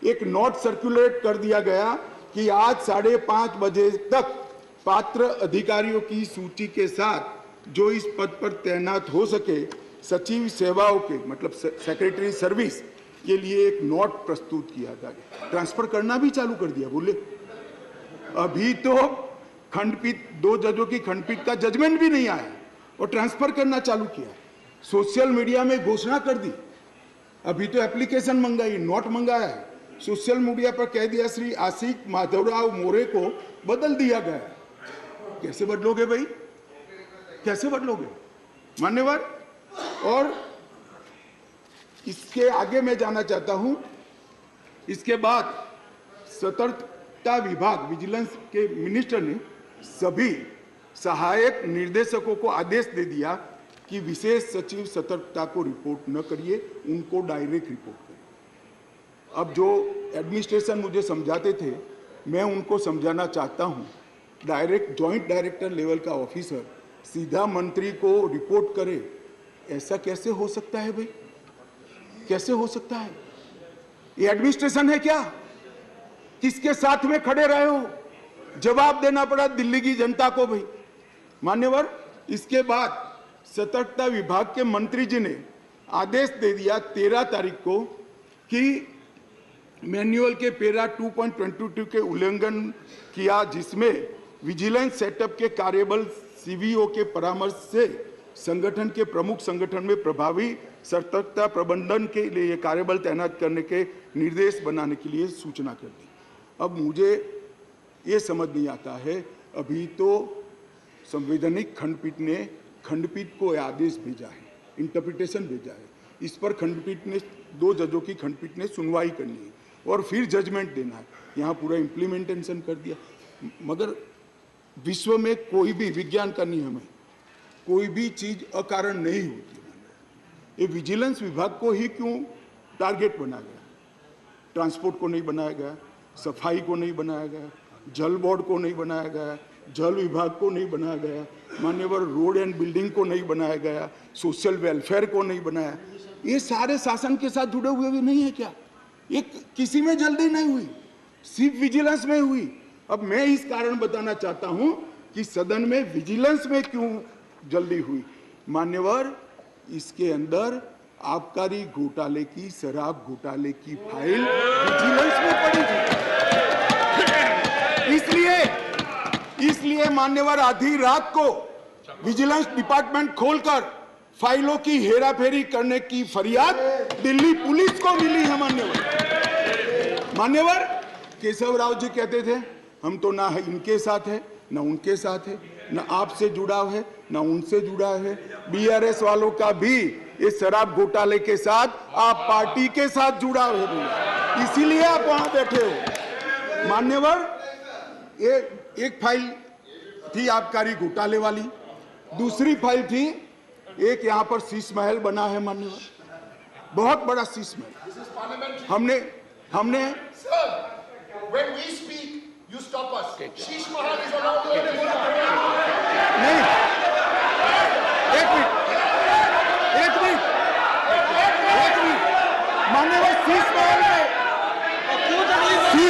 एक नोट सर्कुलेट कर दिया गया कि आज 5:30 बजे तक पात्र अधिकारियों की सूची के साथ जो इस पद पर तैनात हो सके, सचिव सेवाओं के मतलब सेक्रेटरी सर्विस के लिए एक नोट प्रस्तुत किया गया। ट्रांसफर करना भी चालू कर दिया। बोले अभी तो खंडपीठ 2 जजों की खंडपीठ का जजमेंट भी नहीं आया और ट्रांसफर करना चालू किया। सोशल मीडिया में घोषणा कर दी, अभी तो एप्लीकेशन मंगाई, नोट मंगाया है, सोशल मीडिया पर कह दिया श्री आशिक माधवराव मोरे को बदल दिया गया। कैसे बदलोगे भाई, कैसे बदलोगे मान्यवर? और इसके आगे मैं जाना चाहता हूं। इसके बाद सतर्कता विभाग विजिलेंस के मिनिस्टर ने सभी सहायक निर्देशकों को आदेश दे दिया कि विशेष सचिव सतर्कता को रिपोर्ट न करिए, उनको डायरेक्ट रिपोर्ट करिए। अब जो एडमिनिस्ट्रेशन मुझे समझाते थे, मैं उनको समझाना चाहता हूं, डायरेक्ट जॉइंट डायरेक्टर लेवल का ऑफिसर सीधा मंत्री को रिपोर्ट करे, ऐसा कैसे हो सकता है भाई? कैसे हो सकता है? ये एडमिनिस्ट्रेशन है क्या? किसके साथ में खड़े रहे हो? जवाब देना पड़ा दिल्ली की जनता को भाई। मान्यवर, इसके बाद सतर्कता विभाग के मंत्री जी ने आदेश दे दिया 13 तारीख को कि मैन्युअल के पैरा 2.22 के उल्लंघन किया, जिसमें विजिलेंस सेटअप के कार्यबल सीवीओ के परामर्श से संगठन के प्रमुख संगठन में प्रभावी सतर्कता प्रबंधन के लिए कार्यबल तैनात करने के निर्देश बनाने के लिए सूचना कर दी। अब मुझे ये समझ नहीं आता है, अभी तो संवैधानिक खंडपीठ ने खंडपीठ को आदेश भेजा है, इंटरप्रिटेशन भेजा है, इस पर खंडपीठ ने 2 जजों की खंडपीठ ने सुनवाई करनी है और फिर जजमेंट देना है। यहाँ पूरा इम्प्लीमेंटेशन कर दिया। मगर विश्व में कोई भी विज्ञान का नियम है, कोई भी चीज अकारण नहीं होती। ये विजिलेंस विभाग को ही क्यों टारगेट बनाया गया? ट्रांसपोर्ट को नहीं बनाया गया, सफाई को नहीं बनाया गया, जल बोर्ड को नहीं बनाया गया, जल विभाग को नहीं बनाया गया, मान्यवर रोड एंड बिल्डिंग को नहीं बनाया गया, सोशल वेलफेयर को नहीं बनाया। ये सारे शासन के साथ जुड़े हुए भी नहीं है क्या? ये किसी में जल्दी नहीं हुई, सिर्फ विजिलेंस में हुई। अब मैं इस कारण बताना चाहता हूं कि सदन में विजिलेंस में क्यों जल्दी हुई। मान्यवर, इसके अंदर आबकारी घोटाले की, शराब घोटाले की फाइल विजिलेंस में पड़ी थी। इसलिए मान्यवर आधी रात को विजिलेंस डिपार्टमेंट खोलकर फाइलों की हेराफेरी करने की फरियाद दिल्ली पुलिस को मिली है। मान्यवर केशव राव जी कहते थे हम तो ना इनके साथ है ना उनके साथ है, ना आपसे जुड़ाव है ना उनसे जुड़ा है। बीआरएस वालों का भी इस शराब घोटाले के साथ आप पार्टी के साथ जुड़ाव है, इसीलिए आप वहां बैठे हो। मान्यवर, एक फाइल थी आबकारी घोटाले वाली, दूसरी फाइल थी एक यहाँ पर शीश महल बना है मान्यवर, बहुत बड़ा शीश महल। हमने When we speak, you stop us. Sheesh Mahal is allowed to नहीं, एक मिनट मान्यवर, शीश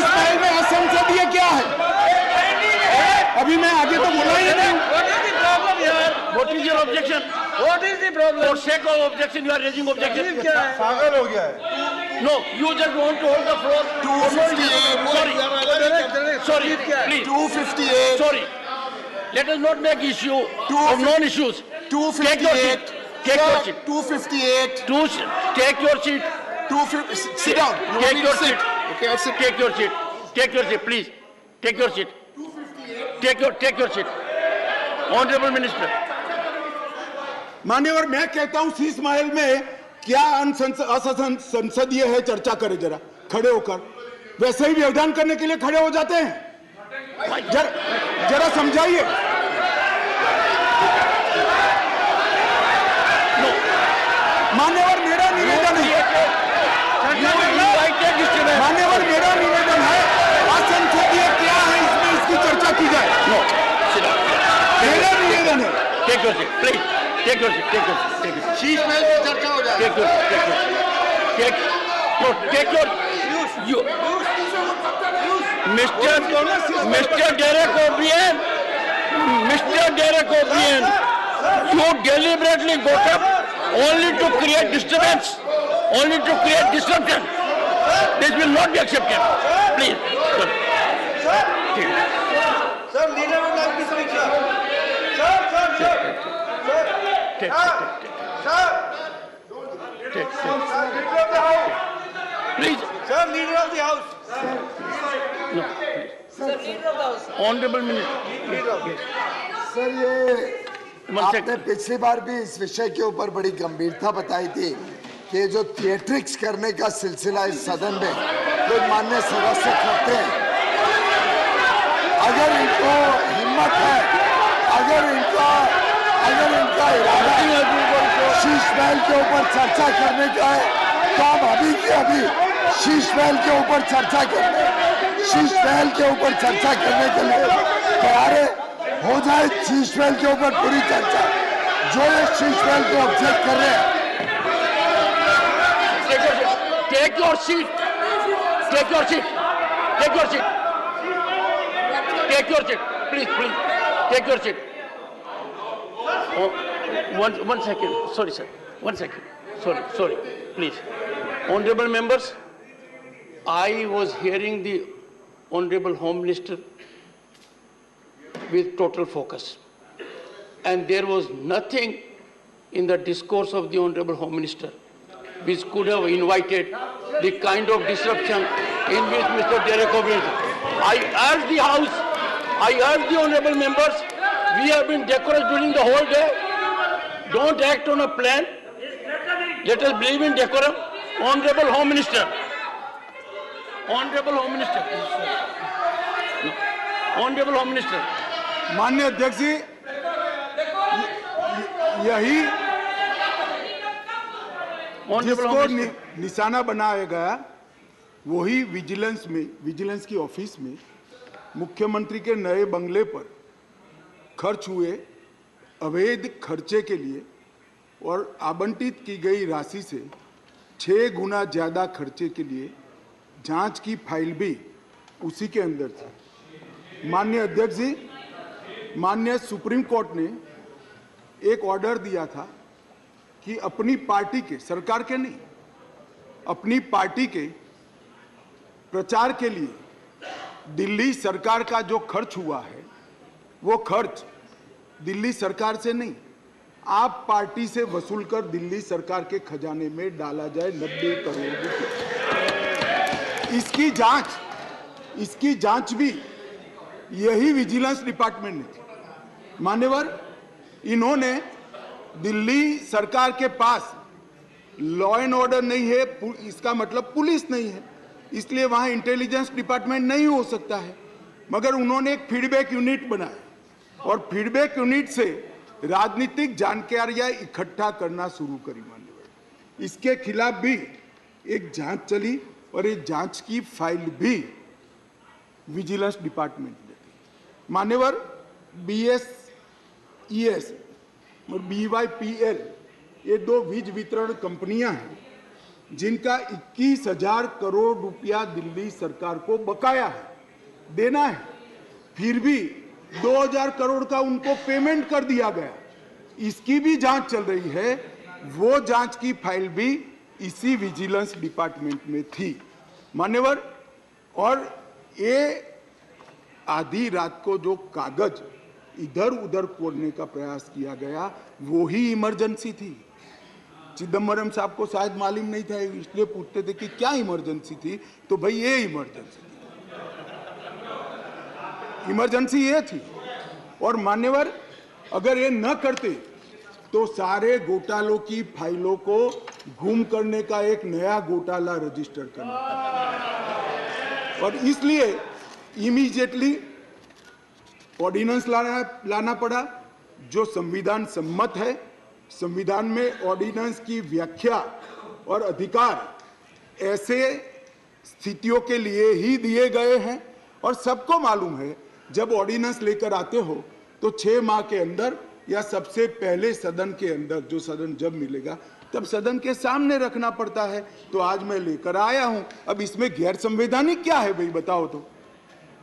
महल में असंसदीय क्या है? अभी मैं आगे तो बोला ही नहीं। What is your objection? What is the problem? For sake of objection, you are raising objection. तकलीफ क्या है? पागल हो गया है। No, you just want to hold the floor. 258. Sorry, तकलीफ क्या है? please. 258. Sorry. Let us not make issue of non-issues. Take your seat. 258. Take your Sir, seat. 258. Take your seat. 250. Sit down. You want Take me your to sit? seat. Okay, I'll sit. Take your seat. Take your seat, please. Take your seat. Take your seat. Honorable Minister. मान्यवर, मैं कहता हूं शीश महल में क्या असंसदीय है, चर्चा करें जरा खड़े होकर। वैसे ही व्यवधान करने के लिए खड़े हो जाते हैं। जरा समझाइए। मान्यवर, मेरा निवेदन है, मान्यवर मेरा निवेदन है, असंसदीय क्या है इसमें इसकी चर्चा की जाए। No. Sit down. मेरा निवेदन है। Take your seat, please. Take your seat. Take your seat. Take your seat. Sheesh Mahal पे चर्चा हो जाए. Take your seat. Take your seat. Take your. You. Mr. Derek O'Brien. Mr. Derek O'Brien. You deliberately got up only to create disturbance, only to create disruption. This will not be accepted. Please. Sir, leader would like to speak, sir. Please. Sir, leader of the house. No. Sir, leader of the house. Honorable Minister. Sir, ये One आपने second. पिछली बार भी इस विषय के ऊपर बड़ी गंभीरता बताई थी कि जो थिएट्रिक्स करने का सिलसिला इस सदन में जो माननीय सदस्य करते हैं, अगर इनको हिम्मत है, अगर इनका इरादा शीश महल के ऊपर चर्चा करने का है, तो हम अभी के अभी शीश महल के ऊपर चर्चा करने के लिए तैयार है। हो जाए शीश महल के ऊपर पूरी चर्चा। जो ये शीश महल को ऑब्जेक्ट कर रहे हैं, Take your seat. Take your seat. Take your seat. Take your seat. Please. Take your seat. Oh, one second. Sorry, sir. 1 second. Sorry. Please. Honorable members, I was hearing the Honorable Home Minister with total focus. And there was nothing in the discourse of the Honorable Home Minister which could have invited the kind of disruption in which Mr. Derek O'Brien. I urge the House, I urge the Honorable members, we have been decorous during the whole day. Don't act on a plan. Let us believe in decorum. Honorable Home Minister. Honorable Home Minister. No. Honorable Home Minister. माननीय अध्यक्ष जी, यही Honorable जिसको Home Minister. निशाना बनाया गया वही vigilance की office में मुख्यमंत्री के नए बंगले पर खर्च हुए अवैध खर्चे के लिए और आवंटित की गई राशि से 6 गुना ज्यादा खर्चे के लिए जांच की फाइल भी उसी के अंदर थी। माननीय अध्यक्ष जी, माननीय सुप्रीम कोर्ट ने एक ऑर्डर दिया था कि अपनी पार्टी के, सरकार के नहीं, अपनी पार्टी के प्रचार के लिए दिल्ली सरकार का जो खर्च हुआ है वो खर्च दिल्ली सरकार से नहीं, आप पार्टी से वसूल कर दिल्ली सरकार के खजाने में डाला जाए 90 करोड़ रुपए। इसकी जांच भी यही विजिलेंस डिपार्टमेंट ने की। मान्यवर, इन्होंने दिल्ली सरकार के पास लॉ एंड ऑर्डर नहीं है, इसका मतलब पुलिस नहीं है, इसलिए वहां इंटेलिजेंस डिपार्टमेंट नहीं हो सकता है, मगर उन्होंने एक फीडबैक यूनिट बनाया और फीडबैक यूनिट से राजनीतिक जानकारियां इकट्ठा करना शुरू करी। मान्यवर, इसके खिलाफ भी एक जांच चली और एक जांच की फाइल भी विजिलेंस डिपार्टमेंट ने दी। मान्यवर, BSES और BYPL ये 2 वीज वितरण कंपनियां हैं जिनका 21,000 करोड़ रुपया दिल्ली सरकार को बकाया है, देना है, फिर भी 2,000 करोड़ का उनको पेमेंट कर दिया गया। इसकी भी जांच चल रही है। वो जांच की फाइल भी इसी विजिलेंस डिपार्टमेंट में थी मान्यवर। और ये आधी रात को जो कागज इधर उधर खोलने का प्रयास किया गया वो ही इमरजेंसी थी। चिदम्बरम साहब को शायद मालूम नहीं था, इसलिए पूछते थे कि क्या इमरजेंसी थी, तो भाई ये इमरजेंसी थी, इमरजेंसी ये थी। और मान्यवर अगर ये न करते तो सारे घोटालों की फाइलों को गुम करने का एक नया घोटाला रजिस्टर करना पड़ा और इसलिए इमीडिएटली ऑर्डिनेंस लाना पड़ा जो संविधान सम्मत है। संविधान में ऑर्डिनेंस की व्याख्या और अधिकार ऐसे स्थितियों के लिए ही दिए गए हैं और सबको मालूम है जब ऑर्डिनेंस लेकर आते हो तो 6 माह के अंदर या सबसे पहले सदन के अंदर, जो सदन जब मिलेगा तब सदन के सामने रखना पड़ता है। तो आज मैं लेकर आया हूं। अब इसमें गैर संवैधानिक क्या है भाई बताओ तो?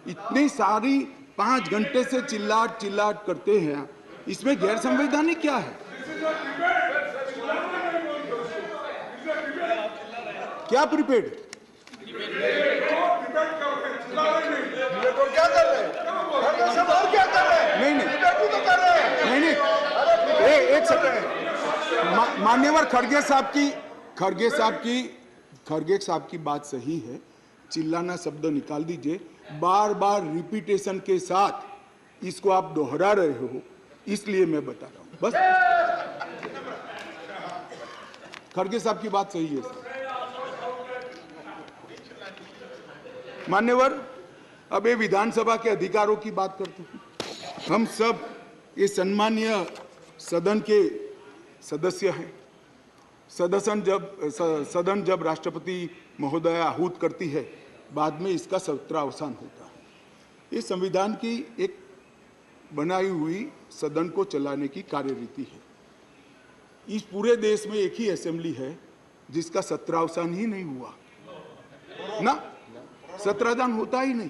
इतनी सारी 5 घंटे से चिल्लाट चिल्लाट करते हैं, इसमें गैर संवैधानिक क्या है? क्या प्रीपेड? तो क्या कर रहे हैं? सब और क्या कर रहे हैं? नहीं तो कर रहे हैं। नहीं एक सेकंड मान्यवर खड़गे साहब की बात सही है। चिल्लाना शब्द निकाल दीजिए। बार बार रिपीटेशन के साथ इसको आप दोहरा रहे हो, इसलिए मैं बता रहा हूं बस। खड़गे साहब की बात सही है सर। मान्यवर अब ये विधानसभा के अधिकारों की बात करते हैं। हम सब ये सम्मानीय सदन के सदस्य हैं। सदन जब राष्ट्रपति महोदय आहूत करती है, बाद में इसका सत्रावसान होता है। ये संविधान की एक बनाई हुई सदन को चलाने की कार्यरीति है। इस पूरे देश में एक ही असेंबली है जिसका सत्रावसान ही नहीं हुआ ना, सत्रावसान होता ही नहीं।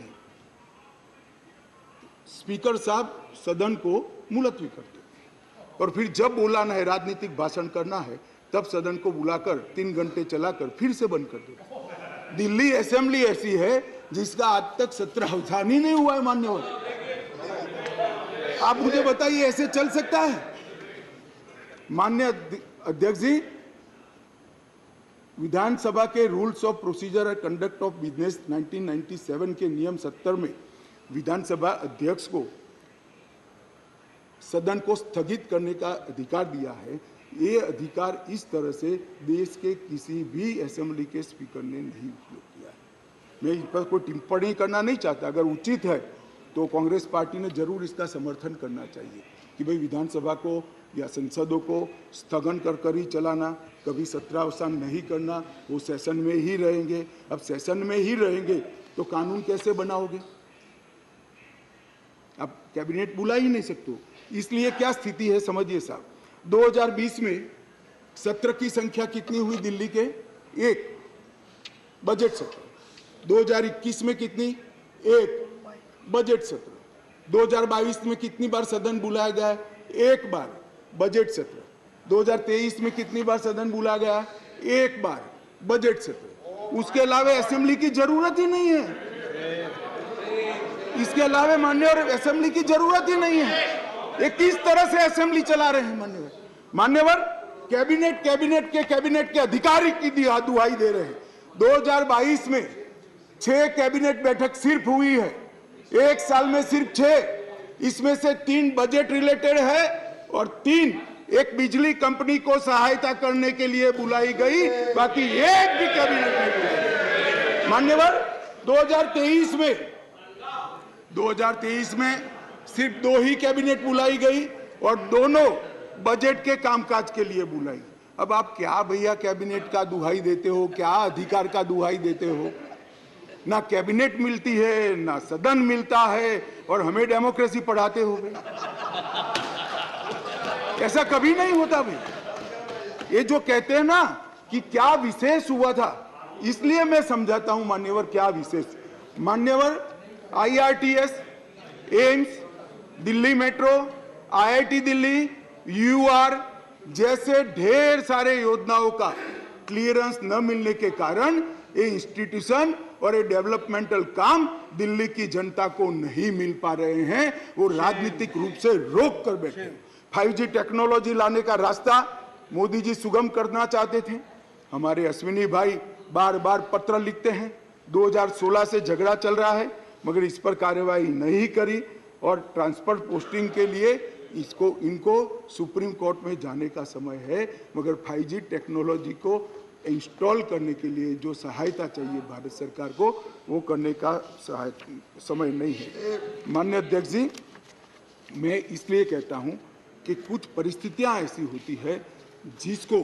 स्पीकर साहब सदन को मुलतवी करते और फिर जब बुलाना है, राजनीतिक भाषण करना है, तब सदन को बुलाकर 3 घंटे चलाकर फिर से बंद कर देते। दिल्ली असेंबली ऐसी है जिसका आज तक सत्रावसान ही नहीं हुआ है मान्यवर। आप मुझे बताइए ऐसे चल सकता है? माननीय अध्यक्ष जी, विधानसभा के rules of procedure and conduct of business 1997 के नियम 70 में विधानसभा अध्यक्ष को सदन को स्थगित करने का अधिकार दिया है। ये अधिकार इस तरह से देश के किसी भी असेंबली के स्पीकर ने नहीं उपयोग किया है। मैं इस पर कोई टिप्पणी करना नहीं चाहता। अगर उचित है तो कांग्रेस पार्टी ने जरूर इसका समर्थन करना चाहिए कि भाई विधानसभा को या संसदों को स्थगन कर ही चलाना, कभी सत्रावसान नहीं करना, वो सेशन में ही रहेंगे। अब सेशन में ही रहेंगे तो कानून कैसे बनाओगे? अब कैबिनेट बुला ही नहीं सकते। इसलिए क्या स्थिति है समझिए साहब। 2020 में सत्र की संख्या कितनी हुई दिल्ली के? 1 बजट सत्र। 2021 में कितनी? 1 बजट सत्र। 2022 में कितनी बार सदन बुलाया गया? 1 बार बजट सत्र। 2023 में कितनी बार सदन बुलाया गया? 1 बार बजट सत्र। उसके अलावा असेंबली की जरूरत ही नहीं है। इसके अलावा मान्यवर असेंबली की जरूरत ही नहीं है। ये किस तरह से असेंबली चला रहे हैं मान्यवर? कैबिनेट के अधिकारी की दुहाई दे रहे हैं। 2022 में 6 कैबिनेट बैठक सिर्फ हुई है, 1 साल में सिर्फ 6। इसमें से 3 बजट रिलेटेड है और 3 एक बिजली कंपनी को सहायता करने के लिए बुलाई गई, बाकी एक भी कैबिनेट नहीं बुलाई। मान्यवर 2023 में सिर्फ 2 ही कैबिनेट बुलाई गई और दोनों बजट के कामकाज के लिए बुलाई। अब आप क्या भैया कैबिनेट का दुहाई देते हो, क्या अधिकार का दुहाई देते हो? ना कैबिनेट मिलती है, ना सदन मिलता है और हमें डेमोक्रेसी पढ़ाते हो भाई। ऐसा कभी नहीं होता भाई। ये जो कहते हैं ना कि क्या विशेष हुआ था, इसलिए मैं समझाता हूं मान्यवर क्या विशेष। मान्यवर IRTS, AIIMS, Delhi metro, IIT Delhi, यूआर जैसे ढेर सारे योजनाओं का क्लियरेंस न मिलने के कारण ये इंस्टीट्यूशन और ये डेवलपमेंटल काम दिल्ली की जनता को नहीं मिल पा रहे हैं। वो राजनीतिक रूप से रोक कर बैठे हैं। 5G टेक्नोलॉजी लाने का रास्ता मोदी जी सुगम करना चाहते थे। हमारे अश्विनी भाई बार बार पत्र लिखते हैं, 2016 से झगड़ा चल रहा है मगर इस पर कार्यवाही नहीं करी और ट्रांसफर पोस्टिंग के लिए इनको सुप्रीम कोर्ट में जाने का समय है, मगर 5G टेक्नोलॉजी को इंस्टॉल करने के लिए जो सहायता चाहिए भारत सरकार को वो करने का समय नहीं है। माननीय अध्यक्ष जी, मैं इसलिए कहता हूं कि कुछ परिस्थितियां ऐसी होती है जिसको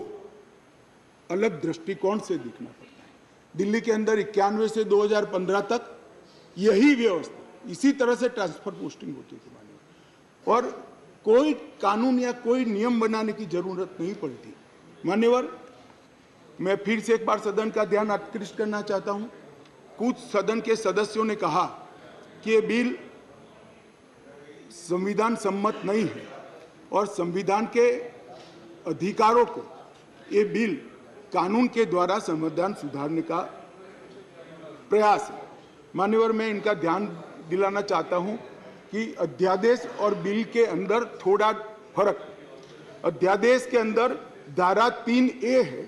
अलग दृष्टिकोण से देखना पड़ता है। दिल्ली के अंदर 91 से 2015 तक यही व्यवस्था इसी तरह से ट्रांसफर पोस्टिंग होती थी मान्यवर, और कोई कानून या कोई नियम बनाने की जरूरत नहीं पड़ती। मान्यवर, मैं फिर से एक बार सदन का ध्यान आकृष्ट करना चाहता हूं। कुछ सदन के सदस्यों ने कहा कि ये बिल संविधान सम्मत नहीं है और संविधान के अधिकारों को ये बिल कानून के द्वारा संविधान सुधारने का प्रयास है। मान्यवर, मैं इनका ध्यान दिलाना चाहता हूं कि अध्यादेश और बिल के अंदर थोड़ा फर्क। अध्यादेश के अंदर धारा 3A है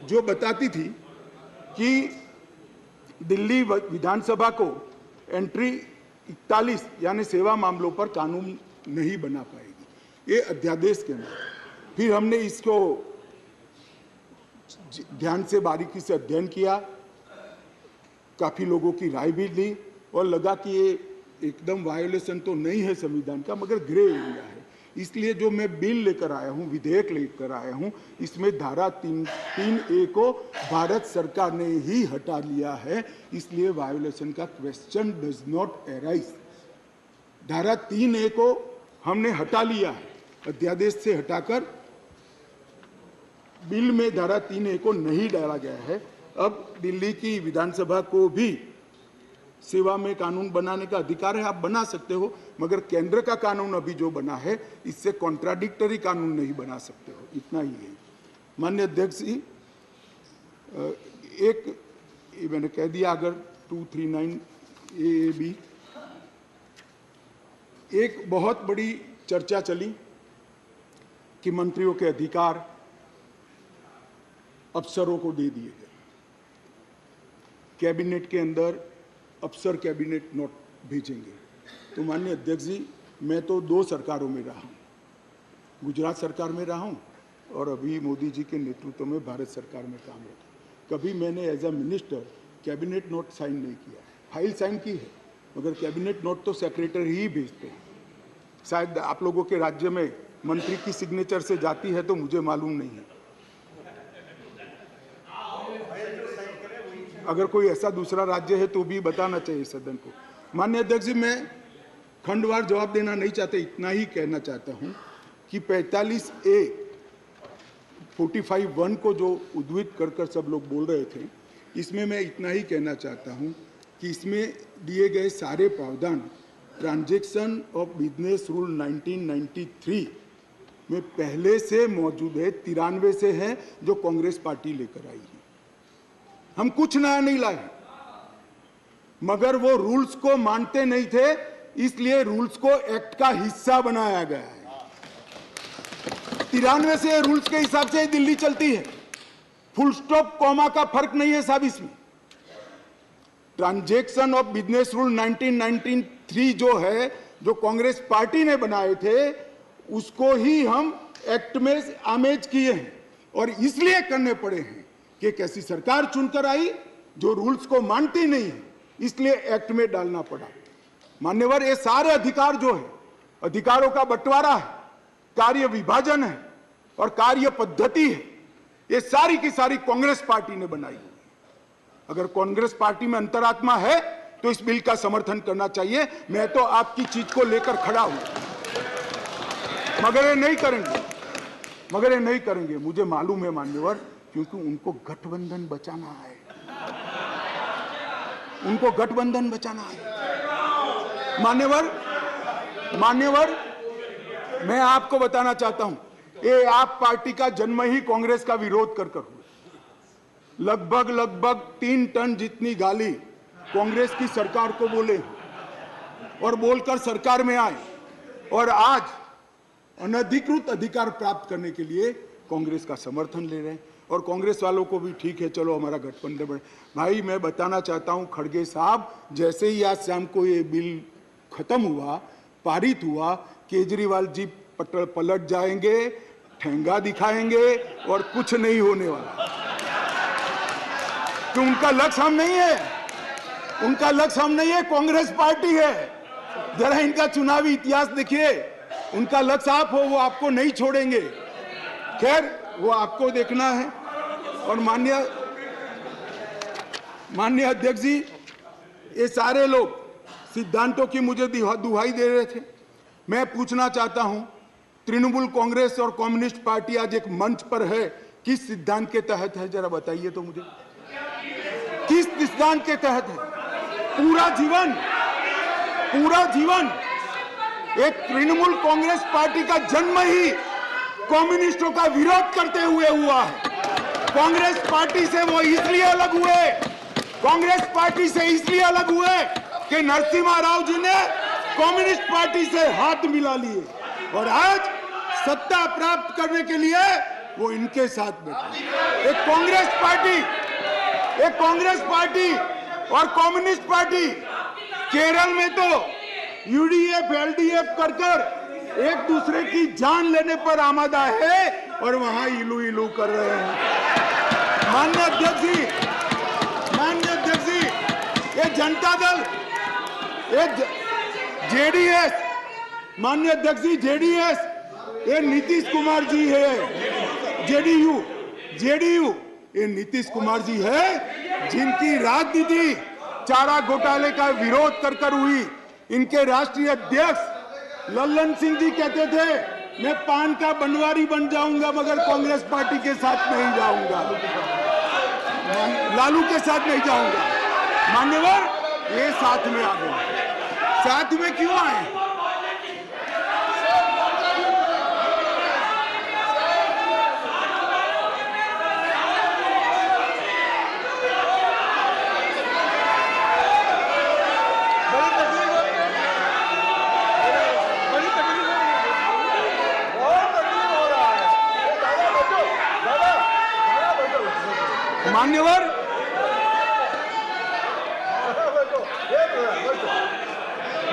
जो बताती थी कि दिल्ली विधानसभा को एंट्री 41 यानी सेवा मामलों पर कानून नहीं बना पाएगी, ये अध्यादेश के अंदर। फिर हमने इसको ध्यान से बारीकी से अध्ययन किया, काफी लोगों की राय भी ली और लगा कि ये एकदम वायोलेशन तो नहीं है संविधान का मगर ग्रे एरिया है। इसलिए जो मैं बिल लेकर आया हूं, विधेयक लेकर आया हूं, इसमें धारा 3A को भारत सरकार ने ही हटा लिया है, इसलिए वायोलेशन का क्वेश्चन डज नॉट अराइज। धारा 3A को हमने हटा लिया है, अध्यादेश से हटाकर बिल में धारा 3A को नहीं डाला गया है। अब दिल्ली की विधानसभा को भी सेवा में कानून बनाने का अधिकार है, आप बना सकते हो, मगर केंद्र का कानून अभी जो बना है इससे कॉन्ट्राडिक्टरी कानून नहीं बना सकते हो, इतना ही है। माननीय अध्यक्ष जी, एक मैंने कह दिया, अगर 239 AAB एक बहुत बड़ी चर्चा चली कि मंत्रियों के अधिकार अफसरों को दे दिए गए। कैबिनेट के अंदर अफसर कैबिनेट नोट भेजेंगे। तो माननीय अध्यक्ष जी, मैं तो 2 सरकारों में रहा हूँ, गुजरात सरकार में रहा हूँ और अभी मोदी जी के नेतृत्व में भारत सरकार में काम किया। कभी मैंने as a minister cabinet note sign नहीं किया, फाइल साइन की है मगर कैबिनेट नोट तो सेक्रेटरी ही भेजते हैं। शायद आप लोगों के राज्य में मंत्री की सिग्नेचर से जाती है तो मुझे मालूम नहीं है। अगर कोई ऐसा दूसरा राज्य है तो भी बताना चाहिए सदन को। माननीय अध्यक्ष जी, मैं खंडवार जवाब देना नहीं चाहता, इतना ही कहना चाहता हूं कि 45A 45(1) को जो उद्धृत कर सब लोग बोल रहे थे, इसमें मैं इतना ही कहना चाहता हूं कि इसमें दिए गए सारे प्रावधान ट्रांजैक्शन ऑफ बिजनेस रूल 1993 में पहले से मौजूद है, 93 से है जो कांग्रेस पार्टी लेकर आई है। हम कुछ नया नहीं लाए, मगर वो रूल्स को मानते नहीं थे, इसलिए रूल्स को एक्ट का हिस्सा बनाया गया है। 93 से रूल्स के हिसाब से दिल्ली चलती है, फुल स्टॉप कॉमा का फर्क नहीं है साहब इसमें। ट्रांजैक्शन ऑफ बिजनेस रूल 1993 जो है, जो कांग्रेस पार्टी ने बनाए थे, उसको ही हम एक्ट में आमेज किए हैं और इसलिए करने पड़े हैं कि कैसी सरकार चुनकर आई जो रूल्स को मानती नहीं है, इसलिए एक्ट में डालना पड़ा। मान्यवर, ये सारे अधिकार जो है, अधिकारों का बंटवारा है, कार्य विभाजन है और कार्य पद्धति है, ये सारी की सारी कांग्रेस पार्टी ने बनाई हुई है। अगर कांग्रेस पार्टी में अंतरात्मा है तो इस बिल का समर्थन करना चाहिए। मैं तो आपकी चीज को लेकर खड़ा हूं, मगर ये नहीं करेंगे, मुझे मालूम है मान्यवर, क्योंकि उनको गठबंधन बचाना है, मान्यवर, मैं आपको बताना चाहता हूं, ये आप पार्टी का जन्म ही कांग्रेस का विरोध कर हुआ। लगभग 3 टन जितनी गाली कांग्रेस की सरकार को बोले और बोलकर सरकार में आए, और आज अनधिकृत अधिकार प्राप्त करने के लिए कांग्रेस का समर्थन ले रहे हैं। और कांग्रेस वालों को भी ठीक है, चलो हमारा गठबंधन बने। भाई मैं बताना चाहता हूं खड़गे साहब, जैसे ही आज शाम को ये बिल खत्म हुआ, पारित हुआ, केजरीवाल जी पलट जाएंगे, ठेंगा दिखाएंगे और कुछ नहीं होने वाला। तो उनका लक्ष्य हम नहीं है, उनका लक्ष्य हम नहीं है, कांग्रेस पार्टी है। जरा इनका चुनावी इतिहास देखिए, उनका लक्ष्य आप हो, वो आपको नहीं छोड़ेंगे। खैर वो आपको देखना है। और माननीय अध्यक्ष जी, ये सारे लोग सिद्धांतों की मुझे दुहाई दे रहे थे। मैं पूछना चाहता हूं, तृणमूल कांग्रेस और कम्युनिस्ट पार्टी आज एक मंच पर है, किस सिद्धांत के तहत है? जरा बताइए तो मुझे, किस सिद्धांत के तहत है? पूरा जीवन एक तृणमूल कांग्रेस पार्टी का जन्म ही कम्युनिस्टों का विरोध करते हुए हुआ है। कांग्रेस पार्टी से वो इसलिए अलग हुए, कांग्रेस पार्टी से इसलिए अलग हुए कि नरसिम्हा राव जी ने कम्युनिस्ट पार्टी से हाथ मिला लिए, और आज सत्ता प्राप्त करने के लिए वो इनके साथ बैठे। एक कांग्रेस पार्टी और कम्युनिस्ट पार्टी केरल में तो यूडीएफ एलडीएफ कर एक दूसरे की जान लेने पर आमादा है, और वहां इलू इलू कर रहे हैं। माननीय अध्यक्ष जी, ये जनता दल, ये जेडीएस, माननीय अध्यक्ष जी, जेडीएस, ये नीतीश कुमार जी है। जेडीयू ये नीतीश कुमार जी है, जिनकी राजनीति चारा घोटाले का विरोध कर हुई। इनके राष्ट्रीय अध्यक्ष लल्लन सिंह जी कहते थे, मैं पान का बनवारी बन जाऊंगा मगर कांग्रेस पार्टी के साथ नहीं जाऊंगा, लालू के साथ नहीं जाऊंगा। मान्यवर, ये साथ में आ गए। साथ में क्यों आए?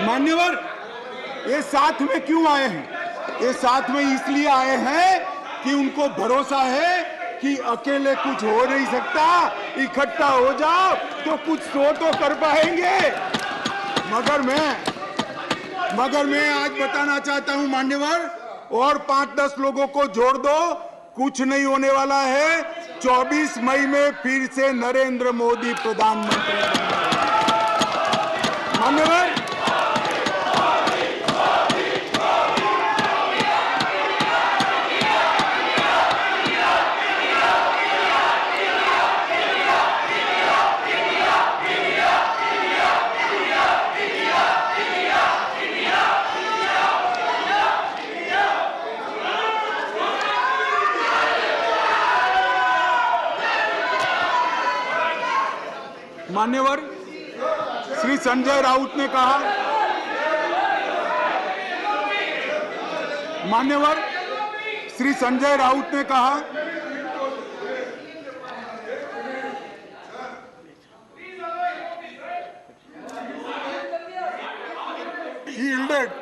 मान्यवर, ये साथ में क्यों आए हैं? ये साथ में इसलिए आए हैं कि उनको भरोसा है कि अकेले कुछ हो नहीं सकता, इकट्ठा हो जाओ तो कुछ तो कर पाएंगे। मगर मैं आज बताना चाहता हूं मान्यवर, और 5-10 लोगों को जोड़ दो, कुछ नहीं होने वाला है। 24 मई में फिर से नरेंद्र मोदी प्रधानमंत्री मान्यवर। मान्यवर, श्री संजय राउत ने कहा, मान्यवर श्री संजय राउत ने कहा,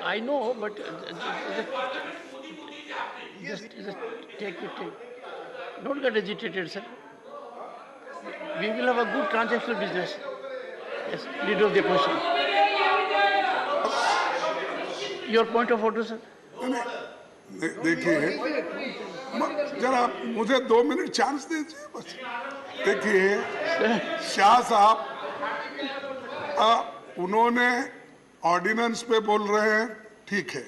I know, but just take it. Don't get agitated, sir. We will have a good transactional business. Yes, leader of the opposition. Your point of order, sir. देखिए, जरा मुझे 2 मिनट चांस दीजिए बस। देखिए, शाह साहब उन्होंने ऑर्डिनेंस पे बोल रहे हैं, ठीक है,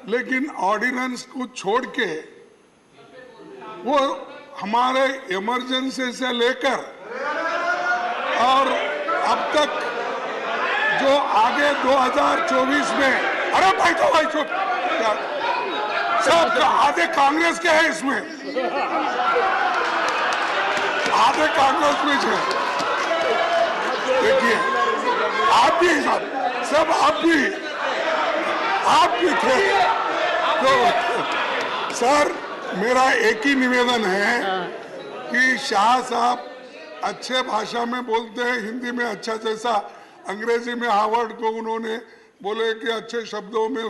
लेकिन ऑर्डिनेंस को छोड़ के वो हमारे इमरजेंसी से लेकर और अब तक जो आगे 2024 में, अरे भाई तो भाई चुप, सब आधे कांग्रेस के हैं इसमें, आधे कांग्रेस में है। देखिए आप भी सब आप भी थे। तो सर मेरा एक ही निवेदन है कि शाह साहब अच्छे भाषा में बोलते हैं, हिंदी में अच्छा, जैसा अंग्रेजी में हार्वर्ड को उन्होंने बोले कि अच्छे शब्दों में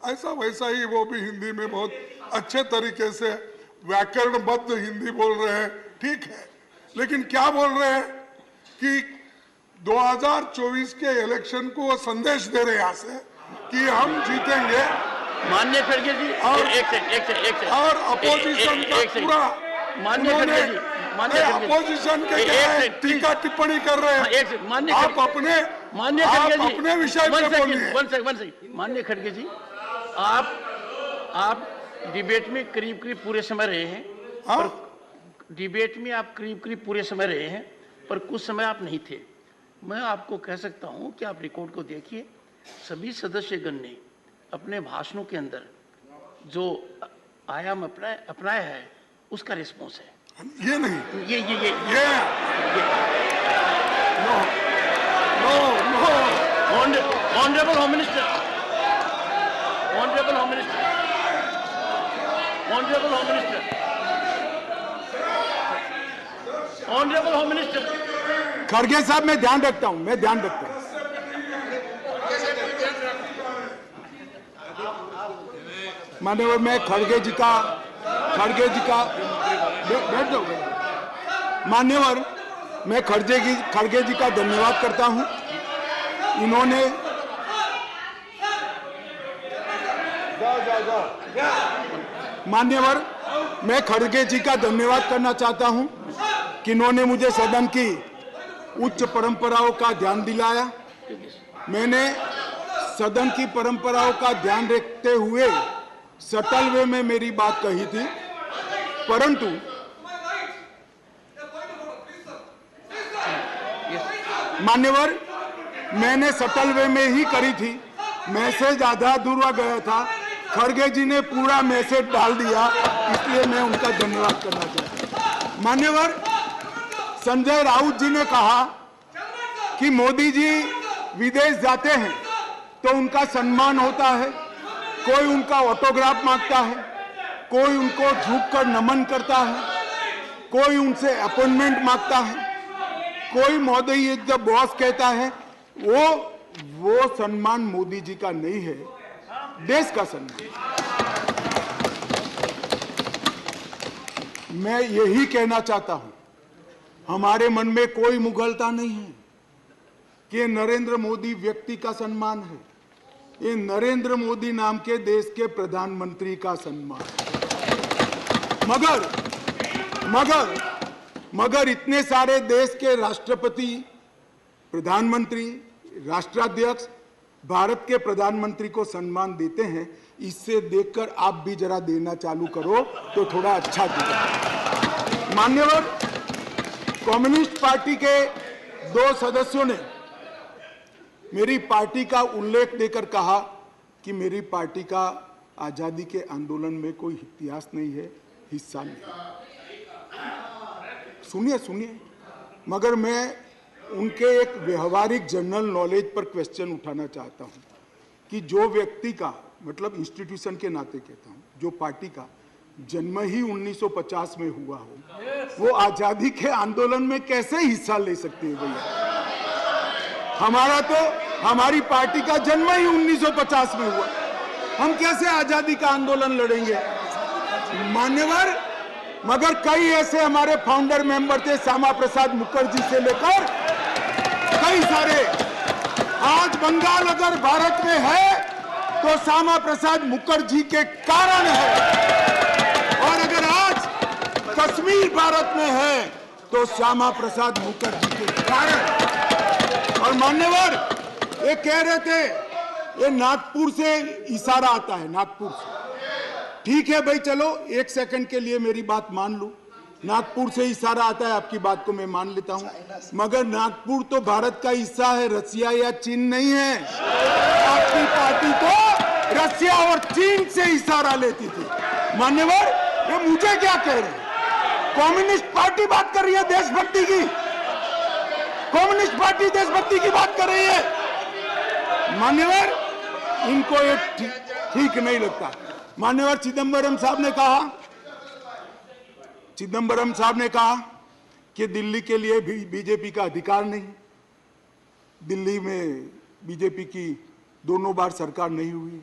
ऐसा वैसा ही वो भी हिंदी में बहुत अच्छे तरीके से व्याकरणबद्ध हिंदी बोल रहे हैं, ठीक है। लेकिन क्या बोल रहे हैं कि 2024 के इलेक्शन को वो संदेश दे रहे हैं यहाँ से कि हम जीतेंगे। माननीय खड़गे जी एक और अपोजिशन का पूरा माननीय खड़गे जी, अपोजिशन के टीका टिप्पणी कर रहे हैं। आप अपने विषय पे बोलिए। माननीय खड़गे जी, आप डिबेट में करीब पूरे समय रहे हैं। हाँ? डिबेट में आप करीब पूरे समय रहे हैं, पर कुछ समय आप नहीं थे। मैं आपको कह सकता हूं कि आप रिकॉर्ड को देखिए, सभी सदस्यगण ने अपने भाषणों के अंदर जो आयाम अपनाया है उसका रिस्पॉन्स है। ये नहीं, ये ऑनरेबल होम मिनिस्टर, खड़गे साहब मैं ध्यान रखता हूं। मान्यवर मैं खड़गे जी का बैठ जाओ। मान्यवर मैं खड़गे जी का धन्यवाद करता हूं। इन्होंने मान्यवर मैं खड़गे जी का धन्यवाद करना चाहता हूं कि इन्होंने मुझे सदन की उच्च परंपराओं का ध्यान दिलाया। मैंने सदन की परंपराओं का ध्यान रखते हुए सटल वे में मेरी बात कही थी, परंतु मान्यवर मैंने सटल वे में ही करी थी। मैसेज आधा अधूरा गया था, खड़गे जी ने पूरा मैसेज डाल दिया, इसलिए मैं उनका धन्यवाद करना चाहता हूं। मान्यवर संजय राउत जी ने कहा कि मोदी जी विदेश जाते हैं तो उनका सम्मान होता है, कोई उनका ऑटोग्राफ मांगता है, कोई उनको झुककर नमन करता है, कोई उनसे अपॉइंटमेंट मांगता है, कोई मोदी जब बॉस कहता है, वो सम्मान मोदी जी का नहीं है, देश का सम्मान। मैं यही कहना चाहता हूं, हमारे मन में कोई मुगलता नहीं है कि नरेंद्र मोदी व्यक्ति का सम्मान है, ये नरेंद्र मोदी नाम के देश के प्रधानमंत्री का सम्मान। मगर इतने सारे देश के राष्ट्रपति, प्रधानमंत्री, राष्ट्राध्यक्ष भारत के प्रधानमंत्री को सम्मान देते हैं, इससे देखकर आप भी जरा देना चालू करो तो थोड़ा अच्छा दिखेगा। मान्यवर कम्युनिस्ट पार्टी के 2 सदस्यों ने मेरी पार्टी का उल्लेख देकर कहा कि मेरी पार्टी का आजादी के आंदोलन में कोई इतिहास नहीं है, हिस्सा नहीं। सुनिए, मगर मैं उनके एक व्यवहारिक जनरल नॉलेज पर क्वेश्चन उठाना चाहता हूं कि जो व्यक्ति का, मतलब इंस्टीट्यूशन के नाते कहता हूं, जो पार्टी का जन्म ही 1950 में हुआ हो, वो आजादी के आंदोलन में कैसे हिस्सा ले सकते हैं भैया? हमारी पार्टी का जन्म ही 1950 में हुआ, हम कैसे आजादी का आंदोलन लड़ेंगे? मान्यवर मगर कई ऐसे हमारे फाउंडर मेंबर थे, श्यामा प्रसाद मुखर्जी से लेकर कई सारे। आज बंगाल अगर भारत में है तो श्यामा प्रसाद मुखर्जी के कारण है, और अगर आज कश्मीर भारत में है तो श्यामा प्रसाद मुखर्जी के कारण। और मान्यवर ये कह रहे थे ये नागपुर से इशारा आता है, नागपुर से। ठीक है भाई, चलो 1 सेकंड के लिए मेरी बात मान लो, नागपुर से इशारा आता है, आपकी बात को मैं मान लेता हूं, मगर नागपुर तो भारत का हिस्सा है, रसिया या चीन नहीं है। आपकी पार्टी तो रशिया और चीन से इशारा लेती थी। मान्यवर, ये मुझे क्या कह रहे हैं? कम्युनिस्ट पार्टी बात कर रही है देशभक्ति की, कम्युनिस्ट पार्टी देशभक्ति की बात कर रही है। मान्यवर, इनको ये ठीक नहीं लगता। मान्यवर चिदंबरम साहब ने कहा कि दिल्ली के लिए भी बीजेपी का अधिकार नहीं। दिल्ली में बीजेपी की दोनों बार सरकार नहीं हुई।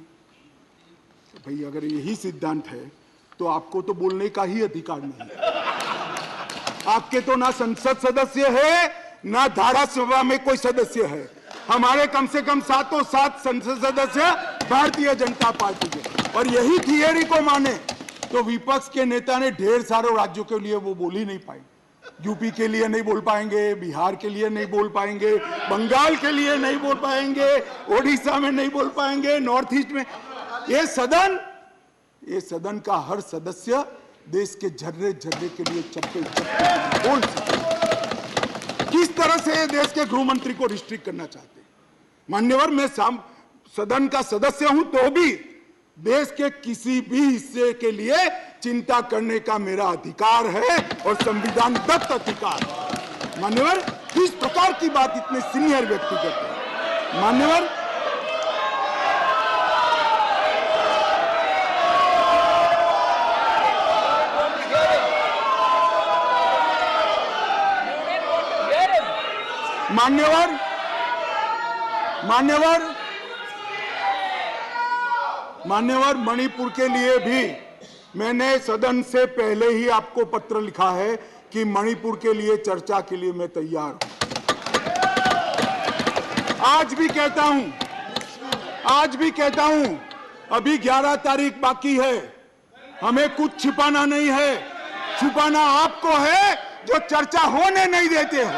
तो भाई अगर यही सिद्धांत है तो आपको तो बोलने का ही अधिकार नहीं है। आपके तो ना संसद सदस्य है, ना धारासभा में कोई सदस्य है। हमारे कम से कम 7 संसद सदस्य भारतीय जनता पार्टी के। और यही थियरी को माने तो विपक्ष के नेता ने ढेर सारे राज्यों के लिए वो बोल ही नहीं पाए। यूपी के लिए नहीं बोल पाएंगे, बिहार के लिए नहीं बोल पाएंगे, बंगाल के लिए नहीं बोल पाएंगे, ओडिशा में नहीं बोल पाएंगे, नॉर्थ ईस्ट में। ये सदन का हर सदस्य देश के झर्रे झर्रे के लिए चप्पे चप्पे बोल सकते। किस तरह से देश के गृह मंत्री को रिस्ट्रिक्ट करना चाहते हैं? मान्यवर, मैं सदन का सदस्य हूं तो भी देश के किसी भी हिस्से के लिए चिंता करने का मेरा अधिकार है और संविधान दत्त अधिकार। मान्यवर, किस प्रकार की बात इतने सीनियर व्यक्ति करते हैं? मान्यवर, मान्यवर, मणिपुर के लिए भी मैंने सदन से पहले ही आपको पत्र लिखा है कि मणिपुर के लिए चर्चा के लिए मैं तैयार हूं। आज भी कहता हूं, अभी 11 तारीख बाकी है। हमें कुछ छिपाना नहीं है। छुपाना आपको है जो चर्चा होने नहीं देते हो।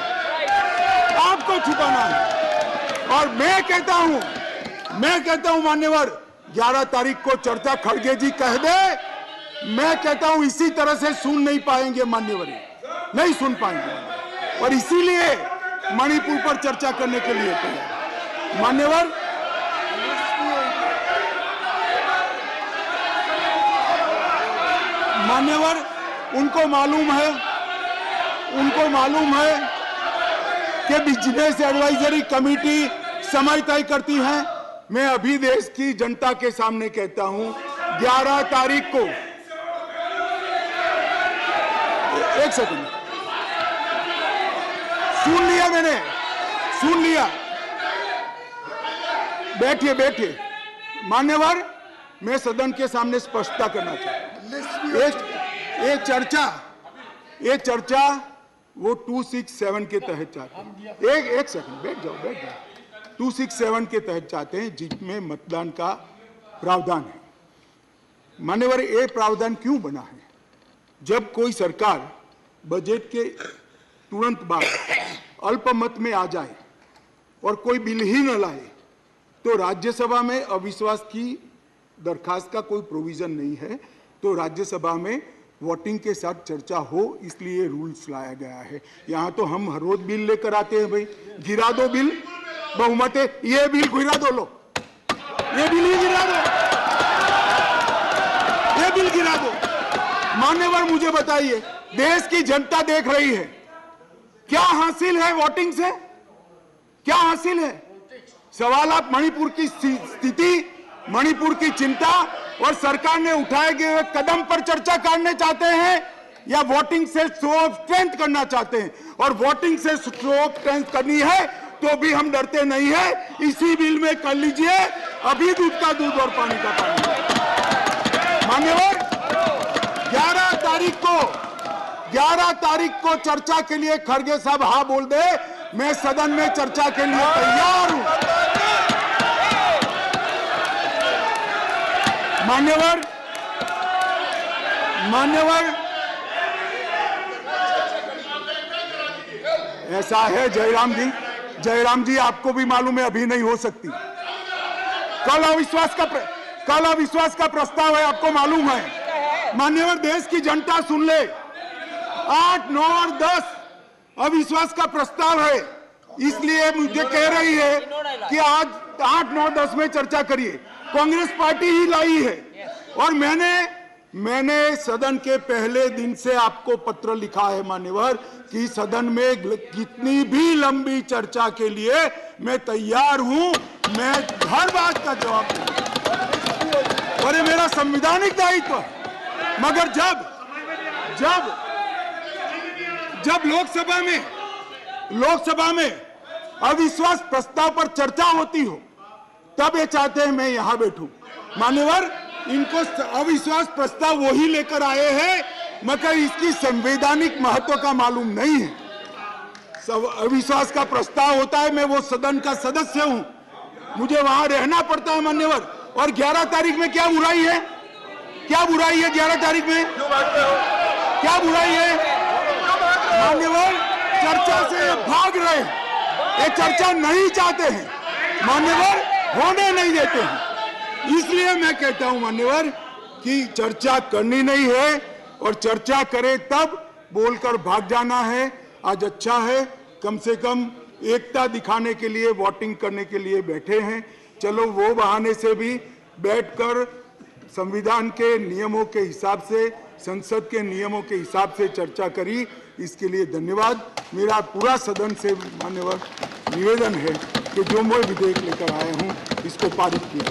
आपको छुपाना है। और मैं कहता हूं मान्यवर, 11 तारीख को चर्चा खड़गे जी कह दे। मैं कहता हूं इसी तरह से सुन नहीं पाएंगे मान्यवर, नहीं सुन पाएंगे। और इसीलिए मणिपुर पर चर्चा करने के लिए तैयार। मान्यवर, उनको मालूम है कि बिजनेस एडवाइजरी कमेटी समय तय करती है। मैं अभी देश की जनता के सामने कहता हूं, 11 तारीख को, एक सेकंड, सुन लिया। बैठिए। मान्यवर, मैं सदन के सामने स्पष्टता करना चाहता हूं। ये चर्चा वो 267 के तहत चाहते हैं। एक सेकंड, बैठ जाओ। 267 के तहत चाहते हैं, जिसमें मतदान का प्रावधान है। मान्यवर, ये प्रावधान क्यों बना है? जब कोई सरकार बजट के तुरंत बाद अल्पमत में आ जाए और कोई बिल ही न लाए तो राज्यसभा में अविश्वास की दरखास्त का कोई प्रोविजन नहीं है। तो राज्यसभा में वोटिंग के साथ चर्चा हो, इसलिए रूल्स लाया गया है। यहाँ तो हम हर रोज बिल लेकर आते हैं। भाई गिरा दो बिल, बहुमत है, ये बिल गिरा दो, लो ये बिल ही गिरा दो, ये बिल गिरा दो। मान्यवर, मुझे बताइए, देश की जनता देख रही है, क्या हासिल है वोटिंग से? क्या हासिल है? सवाल आप मणिपुर की स्थिति, मणिपुर की चिंता और सरकार ने उठाए गए कदम पर चर्चा करने चाहते हैं या वोटिंग से शो ऑफ स्ट्रेंथ करना चाहते हैं? और वोटिंग से शो ऑफ स्ट्रेंथ करनी है तो भी हम डरते नहीं है। इसी बिल में कर लीजिए, अभी दूध का दूध और पानी का पानी। मान्यवर, 11 तारीख को चर्चा के लिए खड़गे साहब हाँ बोल दे, मैं सदन में चर्चा के लिए तैयार हूं। मान्यवर, ऐसा है जयराम जी, आपको भी मालूम है अभी नहीं हो सकती। कल अविश्वास का प्रस्ताव है, आपको मालूम है। मान्यवर, देश की जनता सुन ले, 8, 9 और 10 अविश्वास का प्रस्ताव है। इसलिए मुझे कह रही है कि आज 8, 9, 10 में चर्चा करिए। कांग्रेस पार्टी ही लाई है। और मैंने सदन के पहले दिन से आपको पत्र लिखा है मान्यवर कि सदन में कितनी भी लंबी चर्चा के लिए मैं तैयार हूं, मैं हर बात का जवाब दूंगा और ये मेरा संवैधानिक दायित्व है। मगर जब लोकसभा में अविश्वास प्रस्ताव पर चर्चा होती हो तब ये चाहते हैं मैं यहां बैठूं। मान्यवर, इनको अविश्वास प्रस्ताव वही लेकर आए हैं मगर इसकी संवैधानिक महत्व का मालूम नहीं है। अविश्वास का प्रस्ताव होता है, मैं वो सदन का सदस्य हूं, मुझे वहां रहना पड़ता है मान्यवर। और 11 तारीख में क्या बुराई है? 11 तारीख में क्या बुराई है? मान्यवर, चर्चा से भाग रहे हैं, ये चर्चा नहीं चाहते हैं मान्यवर, होने नहीं देते हैं। इसलिए मैं कहता हूं मान्यवर कि चर्चा करनी नहीं है और चर्चा करे तब बोलकर भाग जाना है। आज अच्छा है, कम से कम एकता दिखाने के लिए वोटिंग करने के लिए बैठे हैं। चलो वो बहाने से भी बैठकर संविधान के नियमों के हिसाब से, संसद के नियमों के हिसाब से चर्चा करी, इसके लिए धन्यवाद। मेरा पूरा सदन से मान्यवर निवेदन है कि जो मैं विधेयक लेकर आया हूं इसको पारित किया।